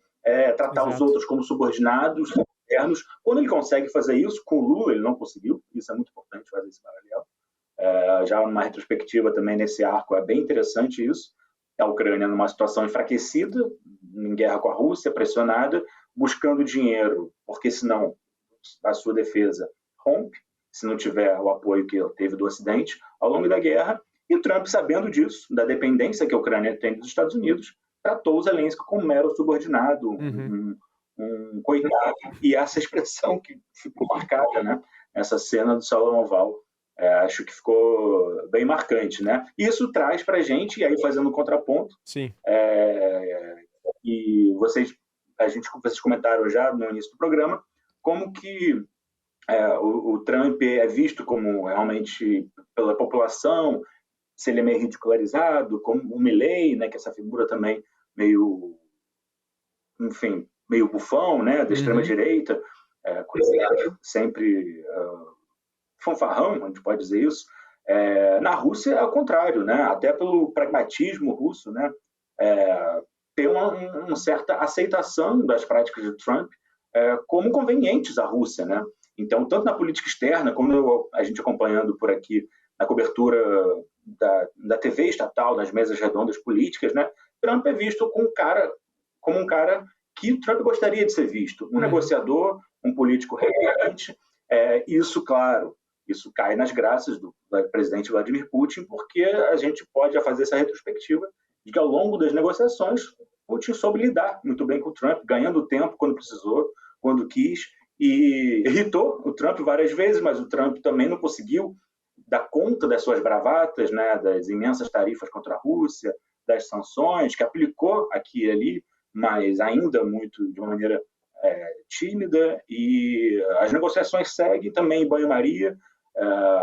tratar os outros como subordinados, internos. Quando ele consegue fazer isso, com o Lula ele não conseguiu, isso é muito importante fazer esse paralelo. Já numa retrospectiva também nesse arco é bem interessante isso. A Ucrânia numa situação enfraquecida, em guerra com a Rússia, pressionada, buscando dinheiro, porque senão a sua defesa rompe, se não tiver o apoio que teve do Ocidente ao longo da guerra. E o Trump, sabendo disso, da dependência que a Ucrânia tem dos Estados Unidos, tratou o Zelensky como mero subordinado, um coitado. E essa expressão que ficou marcada, né? Essa cena do Salão Oval, acho que ficou bem marcante, né? Isso traz para a gente, e aí fazendo um contraponto, sim. E vocês comentaram já no início do programa, como que o Trump é visto como realmente pela população, se ele é meio ridicularizado, como o Milley, né, que é essa figura também meio bufão, né, da extrema-direita, sempre fanfarrão, a gente pode dizer isso. Na Rússia é o contrário, né, até pelo pragmatismo russo, né, tem uma certa aceitação das práticas de Trump como convenientes à Rússia, né? Então, tanto na política externa, como a gente acompanhando por aqui na cobertura da TV estatal, nas mesas redondas políticas, né? Trump é visto como um cara que Trump gostaria de ser visto, um negociador, um político relevante. Isso, claro, isso cai nas graças do presidente Vladimir Putin, porque a gente pode já fazer essa retrospectiva de que ao longo das negociações Putin soube lidar muito bem com o Trump, ganhando tempo quando precisou, quando quis, e irritou o Trump várias vezes, mas o Trump também não conseguiu dar conta das suas bravatas, né, das imensas tarifas contra a Rússia, das sanções, que aplicou aqui e ali, mas ainda muito de uma maneira tímida, e as negociações seguem também em banho-maria.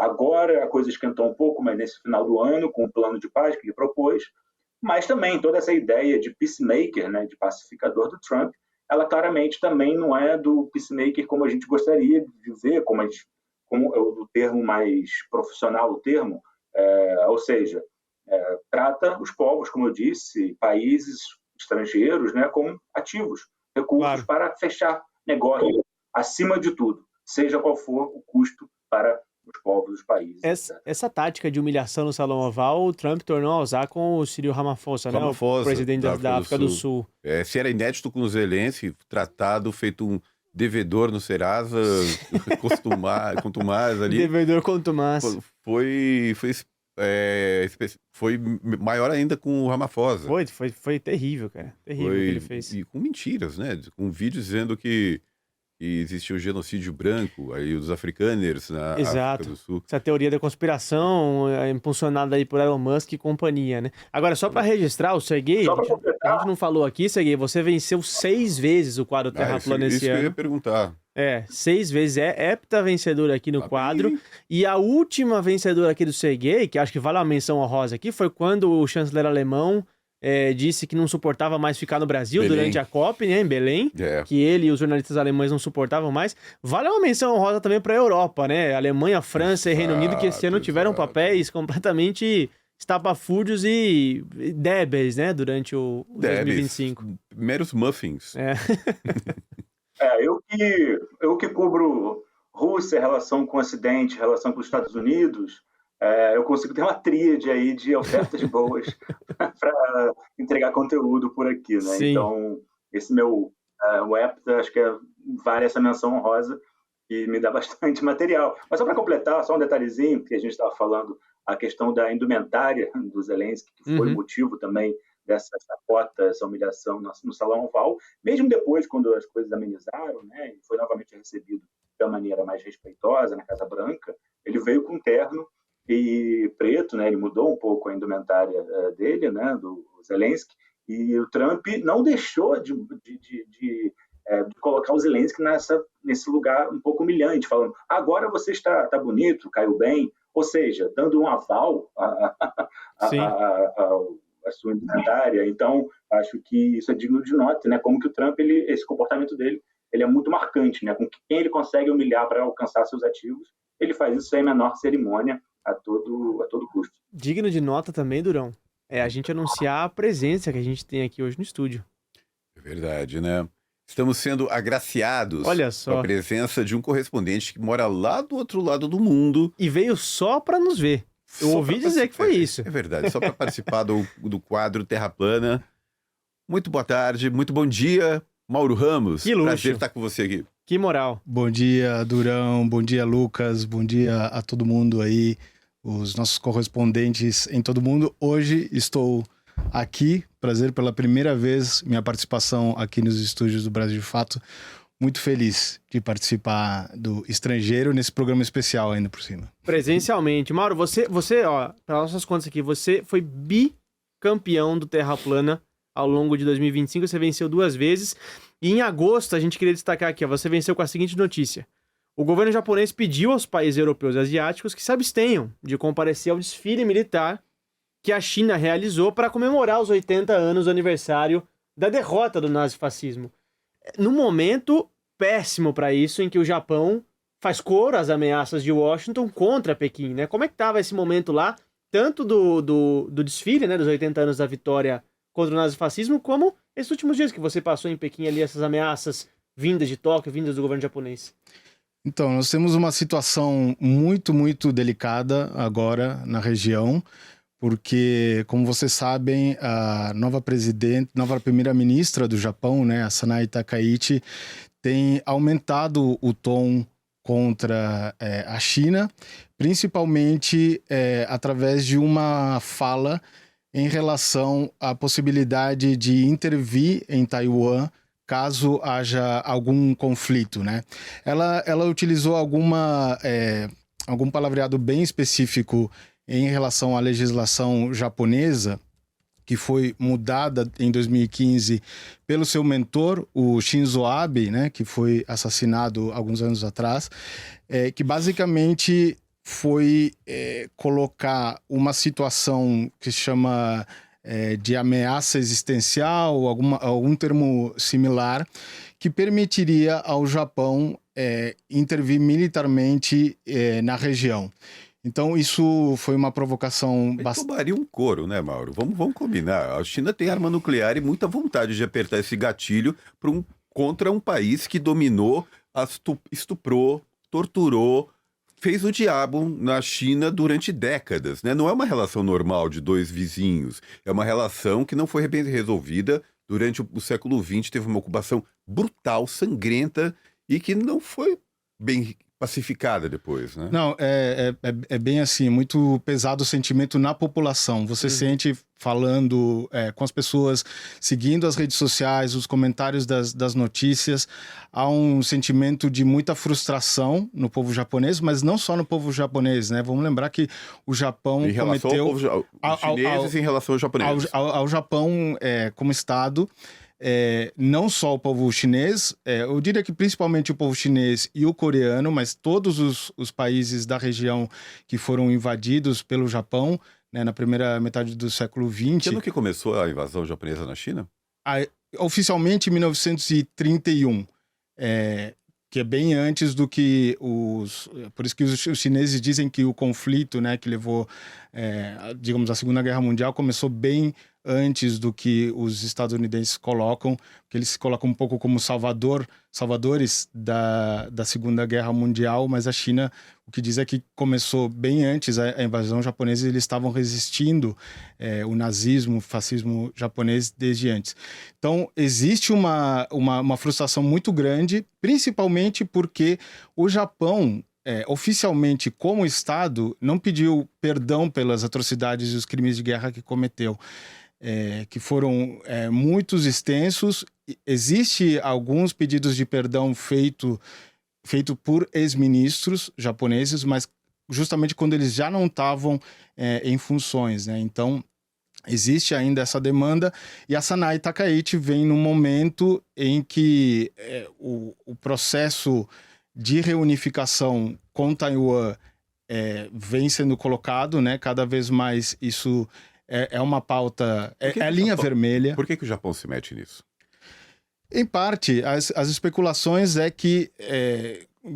Agora a coisa esquentou um pouco, mas nesse final do ano, com o plano de paz que ele propôs, mas também toda essa ideia de peacemaker, né, de pacificador do Trump, ela claramente também não é do peacemaker como a gente gostaria de ver, como é o termo mais profissional, ou seja, trata os povos, como eu disse, países estrangeiros, né, como ativos, recursos para fechar negócio, acima de tudo, seja qual for o custo para os povos dos países. Essa tática de humilhação no Salão Oval, o Trump tornou a usar com o Cyril Ramaphosa, né? O presidente da África do Sul. Se era inédito com o Zelensky, tratado, feito um devedor no Serasa, contumaz ali. Devedor contumaz. Foi foi maior ainda com o Ramaphosa. Foi terrível, cara. Terrível o que ele fez. E com mentiras, né? Com vídeos dizendo que existe o genocídio branco, aí os africaners na África do Sul. Essa teoria da conspiração impulsionada aí por Elon Musk e companhia, né? Agora, só para registrar, o Serguei, a gente não falou aqui, Serguei, você venceu 6 vezes o quadro Terra Plana esse ano. Isso que eu ia perguntar. 6 vezes, hepta vencedora aqui no quadro. E a última vencedora aqui do Serguei, que acho que vale uma menção honrosa aqui, foi quando o chanceler alemão disse que não suportava mais ficar no Brasil durante a COP, né, em Belém, que ele e os jornalistas alemães não suportavam mais. Vale uma menção honrosa também para a Europa, né? Alemanha, França e Reino Unido, que esse ano tiveram papéis completamente estapafúrdios e débeis, né, durante o 2025. Meros muffins. Eu que cubro Rússia, relação com o Ocidente, relação com os Estados Unidos, eu consigo ter uma tríade aí de ofertas boas para entregar conteúdo por aqui, né? Sim. Então, esse meu hepta, acho que vale essa menção honrosa e me dá bastante material. Mas só para completar, só um detalhezinho, que a gente estava falando, a questão da indumentária do Zelensky, que foi o motivo também dessa chacota, essa humilhação no Salão Oval, mesmo depois, quando as coisas amenizaram, né, e foi novamente recebido de uma maneira mais respeitosa na Casa Branca, ele veio com terno e preto, né, ele mudou um pouco a indumentária dele, né, do Zelensky, e o Trump não deixou de colocar o Zelensky nesse lugar um pouco humilhante, falando, agora você está bonito, caiu bem, ou seja, dando um aval a sua indumentária. Então, acho que isso é digno de nota, né? Como que o Trump, esse comportamento dele, ele é muito marcante, né? Com quem ele consegue humilhar para alcançar seus ativos, ele faz isso sem a menor cerimônia, a todo custo. Digno de nota também, Durão, a gente anunciar a presença que a gente tem aqui hoje no estúdio. É verdade, né? Estamos sendo agraciados com a presença de um correspondente que mora lá do outro lado do mundo. E veio só para nos ver. Eu ouvi dizer que foi isso. É verdade, só para participar do quadro Terra Plana. Muito boa tarde, muito bom dia, Mauro Ramos. Que luxo. Prazer estar com você aqui. Que moral. Bom dia, Durão, bom dia, Lucas, bom dia a todo mundo aí, os nossos correspondentes em todo mundo. Hoje estou aqui, prazer pela primeira vez, minha participação aqui nos estúdios do Brasil de Fato. Muito feliz de participar do Estrangeiro nesse programa especial ainda por cima. Presencialmente. Mauro, você ó, para nossas contas aqui, você foi bicampeão do Terra Plana ao longo de 2025, você venceu 2 vezes. E em agosto, a gente queria destacar aqui, ó, você venceu com a seguinte notícia. O governo japonês pediu aos países europeus e asiáticos que se abstenham de comparecer ao desfile militar que a China realizou para comemorar os 80 anos do aniversário da derrota do nazifascismo. Num momento péssimo para isso, em que o Japão faz coro às ameaças de Washington contra Pequim, né? Como é que estava esse momento lá, tanto do desfile, né, dos 80 anos da vitória contra o nazifascismo, como esses últimos dias que você passou em Pequim ali, essas ameaças vindas de Tóquio, vindas do governo japonês? Então, nós temos uma situação muito, muito delicada agora na região, porque, como vocês sabem, a nova primeira-ministra do Japão, né, a Sanae Takaichi, tem aumentado o tom contra a China, principalmente através de uma fala em relação à possibilidade de intervir em Taiwan caso haja algum conflito, né? Ela utilizou algum palavreado bem específico em relação à legislação japonesa, que foi mudada em 2015 pelo seu mentor, o Shinzo Abe, né, que foi assassinado alguns anos atrás, que basicamente foi colocar uma situação que se chama de ameaça existencial, algum termo similar, que permitiria ao Japão intervir militarmente na região. Então, isso foi uma provocação bastante... Tomaria um couro, né, Mauro? Vamos combinar. A China tem arma nuclear e muita vontade de apertar esse gatilho contra um país que dominou, estuprou, torturou, fez o diabo na China durante décadas, né? Não é uma relação normal de 2 vizinhos. É uma relação que não foi bem resolvida. Durante o século XX teve uma ocupação brutal, sangrenta, e que não foi bem pacificada depois, né? Não, é bem assim, muito pesado o sentimento na população. Você sente falando com as pessoas, seguindo as redes sociais, os comentários das notícias, há um sentimento de muita frustração no povo japonês, mas não só no povo japonês, né? Vamos lembrar que o Japão Em relação cometeu... aos chineses em relação aos japoneses. Ao Japão como Estado... não só o povo chinês, eu diria que principalmente o povo chinês e o coreano, mas todos os países da região que foram invadidos pelo Japão, né, na primeira metade do século XX. Que ano que começou a invasão japonesa na China? Oficialmente em 1931, que é bem antes do que por isso que os chineses dizem que o conflito, né, que levou, digamos, a Segunda Guerra Mundial começou bem antes do que os estadunidenses colocam, que eles se colocam um pouco como salvadores da Segunda Guerra Mundial, mas a China, o que diz é que começou bem antes a invasão japonesa e eles estavam resistindo o nazismo, o fascismo japonês desde antes. Então, existe uma frustração muito grande, principalmente porque o Japão, oficialmente como Estado, não pediu perdão pelas atrocidades e os crimes de guerra que cometeu. Que foram muitos extensos. Existe alguns pedidos de perdão feito por ex-ministros japoneses, mas justamente quando eles já não estavam em funções, né? Então, existe ainda essa demanda, e a Sanai Takaichi vem num momento em que o processo de reunificação com Taiwan vem sendo colocado, né? Cada vez mais isso é uma pauta, é a linha vermelha. Por que o Japão se mete nisso? Em parte, as especulações é que,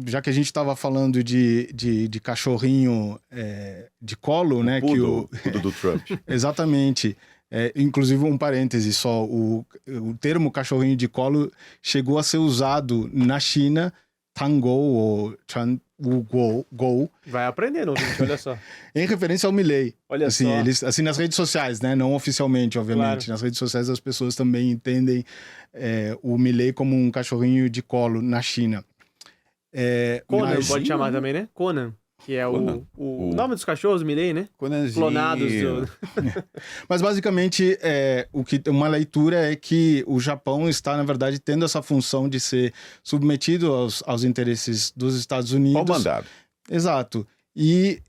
já que a gente estava falando de cachorrinho de colo, né? Poodle do Trump. Exatamente. Inclusive, um parêntese só, o termo cachorrinho de colo chegou a ser usado na China, Tangou ou Gou. Vai aprendendo, gente, olha só. Em referência ao Milei. Olha assim, só. Eles, assim, nas redes sociais, né? Não oficialmente, obviamente. Claro. Nas redes sociais as pessoas também entendem o Milei como um cachorrinho de colo na China. Conan pode chamar também, né? Conan. Que é o nome dos cachorros, Milei, né? Conanzinho. Clonados. Mas basicamente, uma leitura é que o Japão está, na verdade, tendo essa função de ser submetido aos interesses dos Estados Unidos. Qual mandado? Exato. E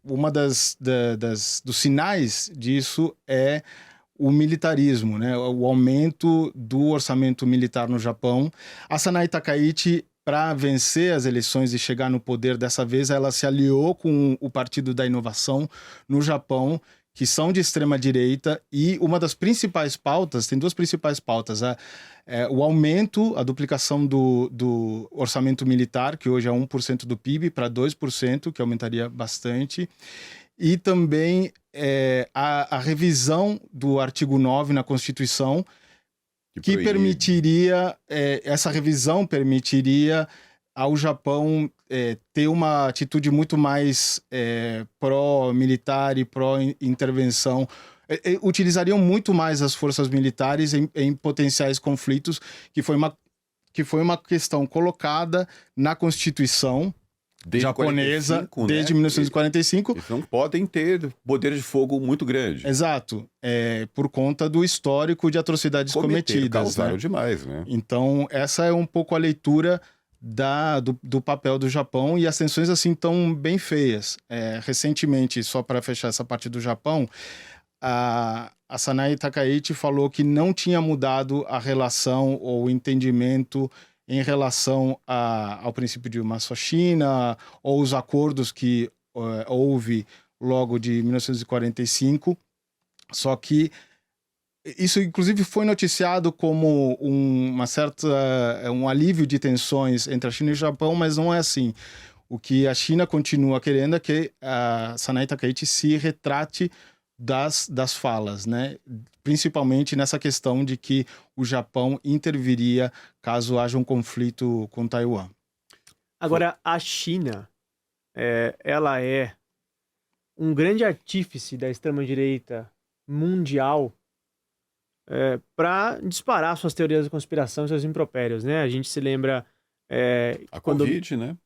uma dos sinais disso é o militarismo, né? O aumento do orçamento militar no Japão. A Sanai Takaichi, para vencer as eleições e chegar no poder dessa vez, ela se aliou com o Partido da Inovação no Japão, que são de extrema-direita, e uma das principais pautas, tem duas principais pautas, o aumento, a duplicação do orçamento militar, que hoje é 1% do PIB, para 2%, que aumentaria bastante, e também a revisão do artigo 9 na Constituição, que permitiria, essa revisão permitiria ao Japão ter uma atitude muito mais pró-militar e pró-intervenção. Utilizariam muito mais as forças militares em potenciais conflitos, que foi uma questão colocada na Constituição japonesa 45, desde 1945. Eles não podem ter poder de fogo muito grande. Exato. Por conta do histórico de atrocidades cometidas. Causaram demais, né? Então, essa é um pouco a leitura do papel do Japão, e as tensões assim estão bem feias. Recentemente, só para fechar essa parte do Japão, a Sanai Takaichi falou que não tinha mudado a relação ou o entendimento em relação ao princípio de uma só China, ou os acordos que houve logo de 1945, só que isso inclusive foi noticiado como um alívio de tensões entre a China e o Japão, mas não é assim. O que a China continua querendo é que a Sanai Takaichi se retrate das falas, né? Principalmente nessa questão de que o Japão interviria caso haja um conflito com Taiwan. Agora, a China, ela é um grande artífice da extrema-direita mundial para disparar suas teorias da conspiração e seus impropérios, né? A gente se lembra... Covid, né?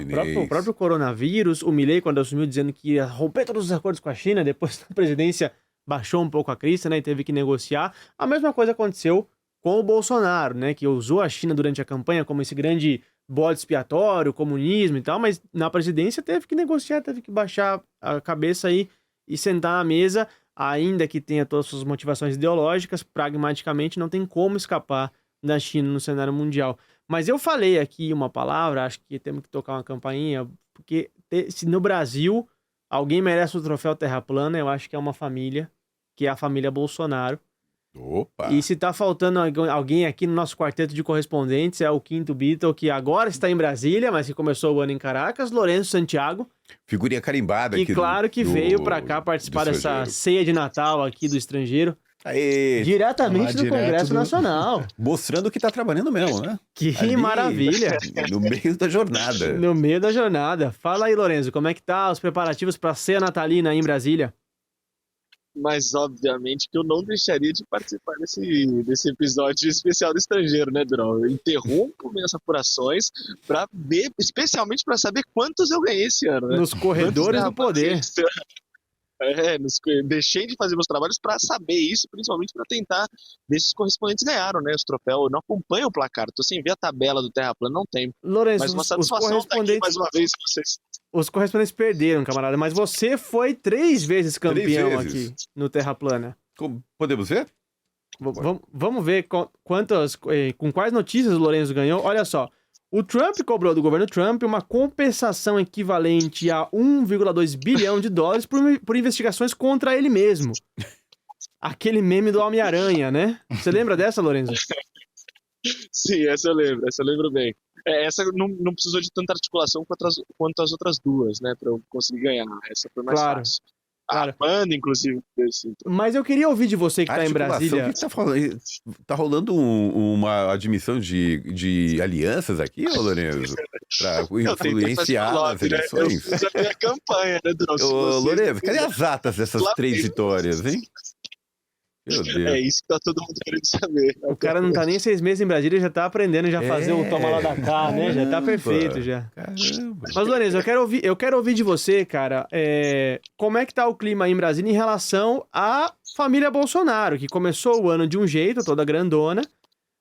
Vírus o próprio coronavírus, o Milei, quando assumiu, dizendo que ia romper todos os acordos com a China, depois da presidência baixou um pouco a crista, né, e teve que negociar. A mesma coisa aconteceu com o Bolsonaro, né, que usou a China durante a campanha como esse grande bode expiatório, comunismo e tal, mas na presidência teve que negociar, teve que baixar a cabeça aí e sentar na mesa, ainda que tenha todas as suas motivações ideológicas, pragmaticamente não tem como escapar da China no cenário mundial. Mas eu falei aqui uma palavra, acho que temos que tocar uma campainha, porque se no Brasil alguém merece o troféu Terra Plana, eu acho que é uma família, que é a família Bolsonaro. Opa! E se tá faltando alguém aqui no nosso quarteto de correspondentes, é o quinto Beatle, que agora está em Brasília, mas que começou o ano em Caracas, Lourenço Santiago. Figurinha carimbada que aqui. Claro que veio pra cá participar dessa ceia de Natal aqui do estrangeiro. Aê, diretamente do Congresso Nacional. Mostrando que tá trabalhando mesmo, né? Que ali, maravilha. No meio da jornada. No meio da jornada. Fala aí, Lorenzo, como é que tá os preparativos pra ceia natalina aí em Brasília? Mas, obviamente, que eu não deixaria de participar desse episódio especial do estrangeiro, né, Durão? Eu interrompo minhas apurações para ver, especialmente para saber quantos eu ganhei esse ano, né? Nos corredores do poder. Deixei de fazer meus trabalhos para saber isso, principalmente para tentar ver se os correspondentes ganharam, né, os troféus. Eu não acompanho o placar, tô sem ver a tabela do Terra Plana, não tem. Lourenço, mas uma satisfação estar aqui mais uma vez com vocês. Os correspondentes perderam, camarada, mas você foi 3 vezes campeão aqui no Terra Plana. Podemos ver? Vamos ver com quais notícias o Lourenço ganhou. Olha só. O Trump cobrou do governo Trump uma compensação equivalente a 1,2 bilhão de dólares por investigações contra ele mesmo. Aquele meme do Homem-Aranha, né? Você lembra dessa, Lorenzo? Sim, essa eu lembro bem. Essa não precisou de tanta articulação quanto as outras duas, né? Pra eu conseguir ganhar. Essa foi mais fácil. Claro. A banda, inclusive. Mas eu queria ouvir de você que tá em Brasília. O que você tá falando? Tá rolando uma admissão de alianças aqui, ô Lorenzo? Pra influenciar as eleições? Eu fiz a minha campanha, né, Durão? Ô, Lorenzo, cadê as atas dessas 3 vitórias, hein? Meu Deus. É isso que tá todo mundo querendo saber. O cara não tá nem 6 meses em Brasília e já tá aprendendo já fazer o toma lá da cá, né? Já tá perfeito já. Caramba. Mas, Lorenzo, eu quero ouvir de você, cara, como é que tá o clima aí em Brasília em relação à família Bolsonaro, que começou o ano de um jeito, toda grandona,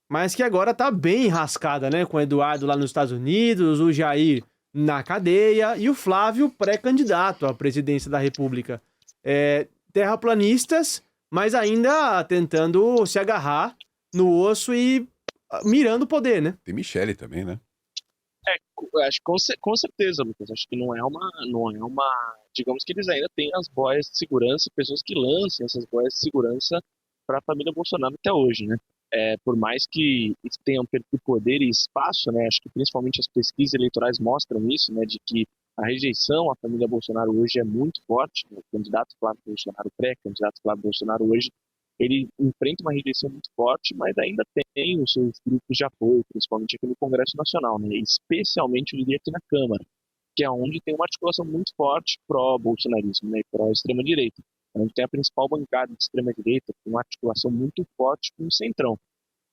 mas que agora tá bem enrascada, né? Com o Eduardo lá nos Estados Unidos, o Jair na cadeia e o Flávio pré-candidato à presidência da República. Terraplanistas, mas ainda tentando se agarrar no osso e mirando o poder, né? Tem Michele também, né? Acho que com certeza, Lucas. Acho que não é uma. Digamos que eles ainda têm as boias de segurança, pessoas que lancem essas boias de segurança para a família Bolsonaro até hoje, né? Por mais que tenham perdido poder e espaço, né? Acho que principalmente as pesquisas eleitorais mostram isso, né? De que a rejeição à família Bolsonaro hoje é muito forte. Né? O candidato Flávio Bolsonaro, pré-candidato Flávio Bolsonaro hoje, ele enfrenta uma rejeição muito forte, mas ainda tem os seus grupos de apoio, principalmente aqui no Congresso Nacional, né? Especialmente, eu diria, aqui na Câmara, que é onde tem uma articulação muito forte pró-bolsonarismo, né? Pró-extrema-direita. Onde tem a principal bancada de extrema-direita, com uma articulação muito forte com o Centrão.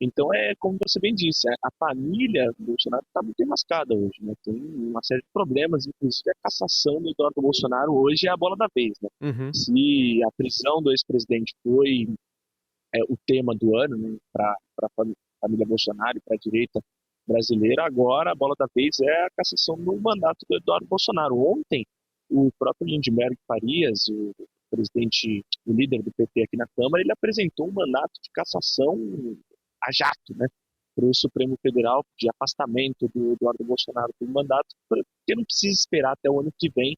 Então, como você bem disse, a família Bolsonaro está muito enmascada hoje, né? Tem uma série de problemas, inclusive a cassação do Eduardo Bolsonaro hoje é a bola da vez, né? Uhum. Se a prisão do ex-presidente foi o tema do ano, né, para a família Bolsonaro e para a direita brasileira, agora a bola da vez é a cassação do mandato do Eduardo Bolsonaro. Ontem, o próprio Lindenberg Farias, o líder do PT aqui na Câmara, ele apresentou um mandato de cassação a jato, né, para o Supremo Federal, de afastamento do Eduardo Bolsonaro do mandato, porque não precisa esperar até o ano que vem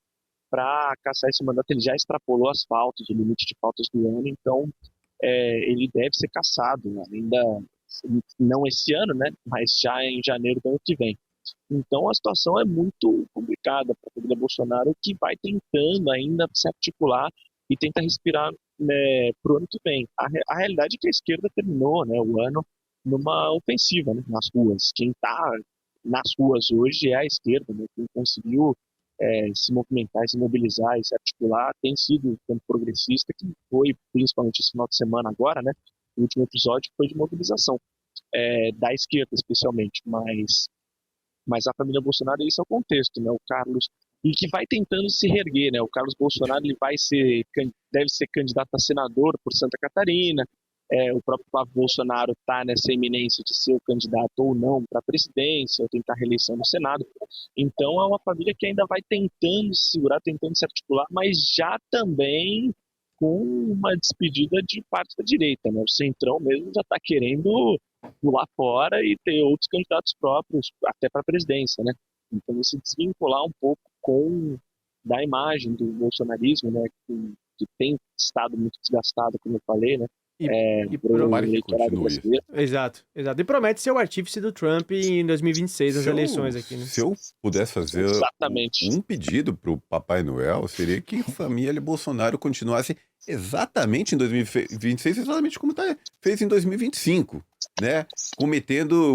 para cassar esse mandato. Ele já extrapolou as faltas, o limite de faltas do ano, então ele deve ser cassado, né? Ainda não esse ano, né, mas já em janeiro do ano que vem. Então a situação é muito complicada para a família Bolsonaro, que vai tentando ainda se articular e tenta respirar, né, para o ano que vem. A realidade é que a esquerda terminou, né, o ano numa ofensiva, né, nas ruas. Quem está nas ruas hoje é a esquerda, né, quem conseguiu se movimentar, se mobilizar e se articular tem sido o campo progressista, que foi principalmente esse final de semana agora, né, o último episódio foi de mobilização da esquerda especialmente, mas Mas a família Bolsonaro, esse é o contexto, né? O Carlos, e que vai tentando se reerguer, né? O Carlos Bolsonaro ele deve ser candidato a senador por Santa Catarina. O próprio Flávio Bolsonaro está nessa iminência de ser o candidato ou não para a presidência, ou tentar reeleição no Senado. Então é uma família que ainda vai tentando se segurar, tentando se articular, mas já também com uma despedida de parte da direita, né? O Centrão mesmo já está querendo pular fora e ter outros candidatos próprios, até para a presidência, né? Então se desvincular um pouco da imagem do bolsonarismo, né? Que tem estado muito desgastado, como eu falei, né? Exato. E promete ser o artífice do Trump em 2026, as eleições aqui, né? Se eu pudesse fazer um pedido pro Papai Noel, seria que a família Bolsonaro continuasse exatamente em 2026, exatamente como fez em 2025, né?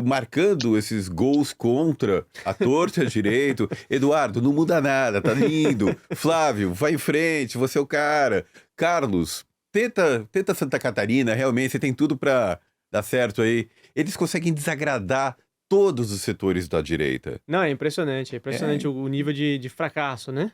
Marcando esses gols contra a torta direito. Eduardo, não muda nada, tá lindo. Flávio, vai em frente, você é o cara. Carlos, Tenta Santa Catarina, realmente, você tem tudo pra dar certo aí. Eles conseguem desagradar todos os setores da direita. Não, é impressionante o nível de fracasso, né?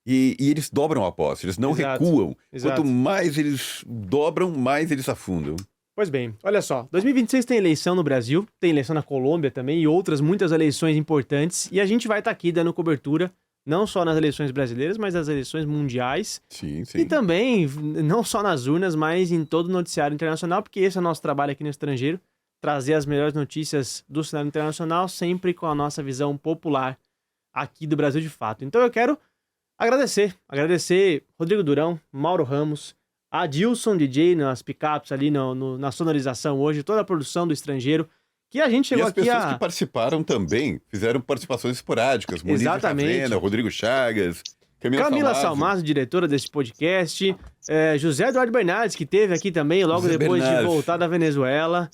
E eles dobram a aposta, eles não recuam. Quanto mais eles dobram, mais eles afundam. Pois bem, olha só, 2026 tem eleição no Brasil, tem eleição na Colômbia também e muitas eleições importantes. E a gente vai estar aqui dando cobertura não só nas eleições brasileiras, mas nas eleições mundiais. Sim. E também, não só nas urnas, mas em todo o noticiário internacional, porque esse é o nosso trabalho aqui no Estrangeiro, trazer as melhores notícias do cenário internacional, sempre com a nossa visão popular aqui do Brasil de fato. Então eu quero agradecer Rodrigo Durão, Mauro Ramos, Adilson DJ nas picapes ali na sonorização hoje, toda a produção do Estrangeiro, que a gente chegou aqui as pessoas que participaram também, fizeram participações esporádicas. Exatamente. Ravena, Rodrigo Chagas, Camila Salmazo, diretora desse podcast, José Eduardo Bernardes, que esteve aqui também logo depois de voltar da Venezuela.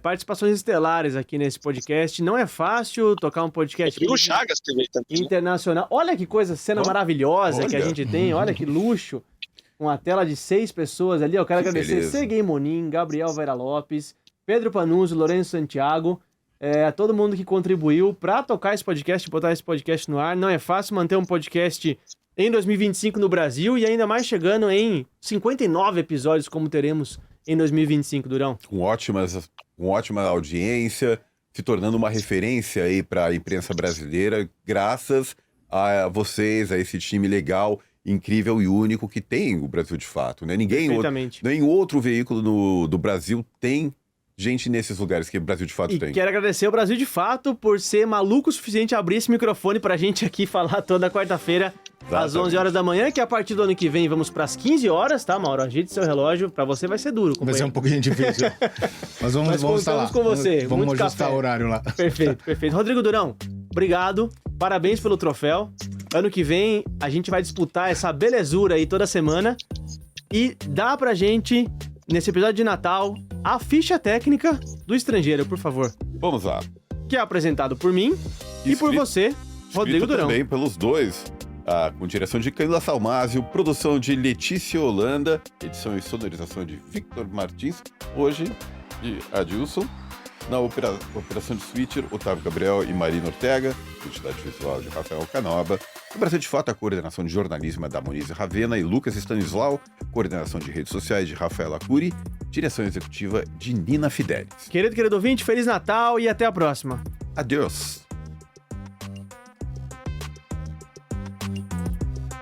Participações estelares aqui nesse podcast. Não é fácil tocar um podcast Rodrigo Chagas teve também internacional. Olha que cena maravilhosa que a gente tem, olha que luxo. Com a tela de 6 pessoas ali. Eu quero agradecer Serguei Monin, Gabriel Vera Lopes, Pedro Panunzio, Lourenço Santiago, todo mundo que contribuiu para tocar esse podcast, botar esse podcast no ar. Não é fácil manter um podcast em 2025 no Brasil e ainda mais chegando em 59 episódios como teremos em 2025, Durão. Com ótima audiência, se tornando uma referência aí para a imprensa brasileira, graças a vocês, a esse time legal, incrível e único que tem o Brasil de fato, né? Nem outro veículo do Brasil tem gente nesses lugares que o Brasil de fato tem. Quero agradecer o Brasil de fato por ser maluco o suficiente a abrir esse microfone pra gente aqui falar toda quarta-feira às 11 horas da manhã, que a partir do ano que vem vamos pras 15 horas, tá, Mauro? Ajeite seu relógio, pra você vai ser duro, companheiro. Vai ser um pouquinho difícil. Mas vamos estar lá. Com você. Vamos ajustar o horário lá. Perfeito. Rodrigo Durão, obrigado. Parabéns pelo troféu. Ano que vem a gente vai disputar essa belezura aí toda semana. E dá pra gente, nesse episódio de Natal, a ficha técnica do Estrangeiro, por favor. Vamos lá. Que é apresentado por mim e por você, Rodrigo Durão. Também pelos dois, com direção de Camila Salmazio, produção de Letícia Holanda, edição e sonorização de Victor Martins, hoje de Adilson, na operação de switcher, Otávio Gabriel e Marina Ortega, identidade visual de Rafael Canoba, no Brasil de Fato, a coordenação de jornalismo é da Monize Ravena e Lucas Stanislau, coordenação de redes sociais de Rafaela Curi, direção executiva de Nina Fidelis. Querido ouvinte, Feliz Natal e até a próxima. Adeus.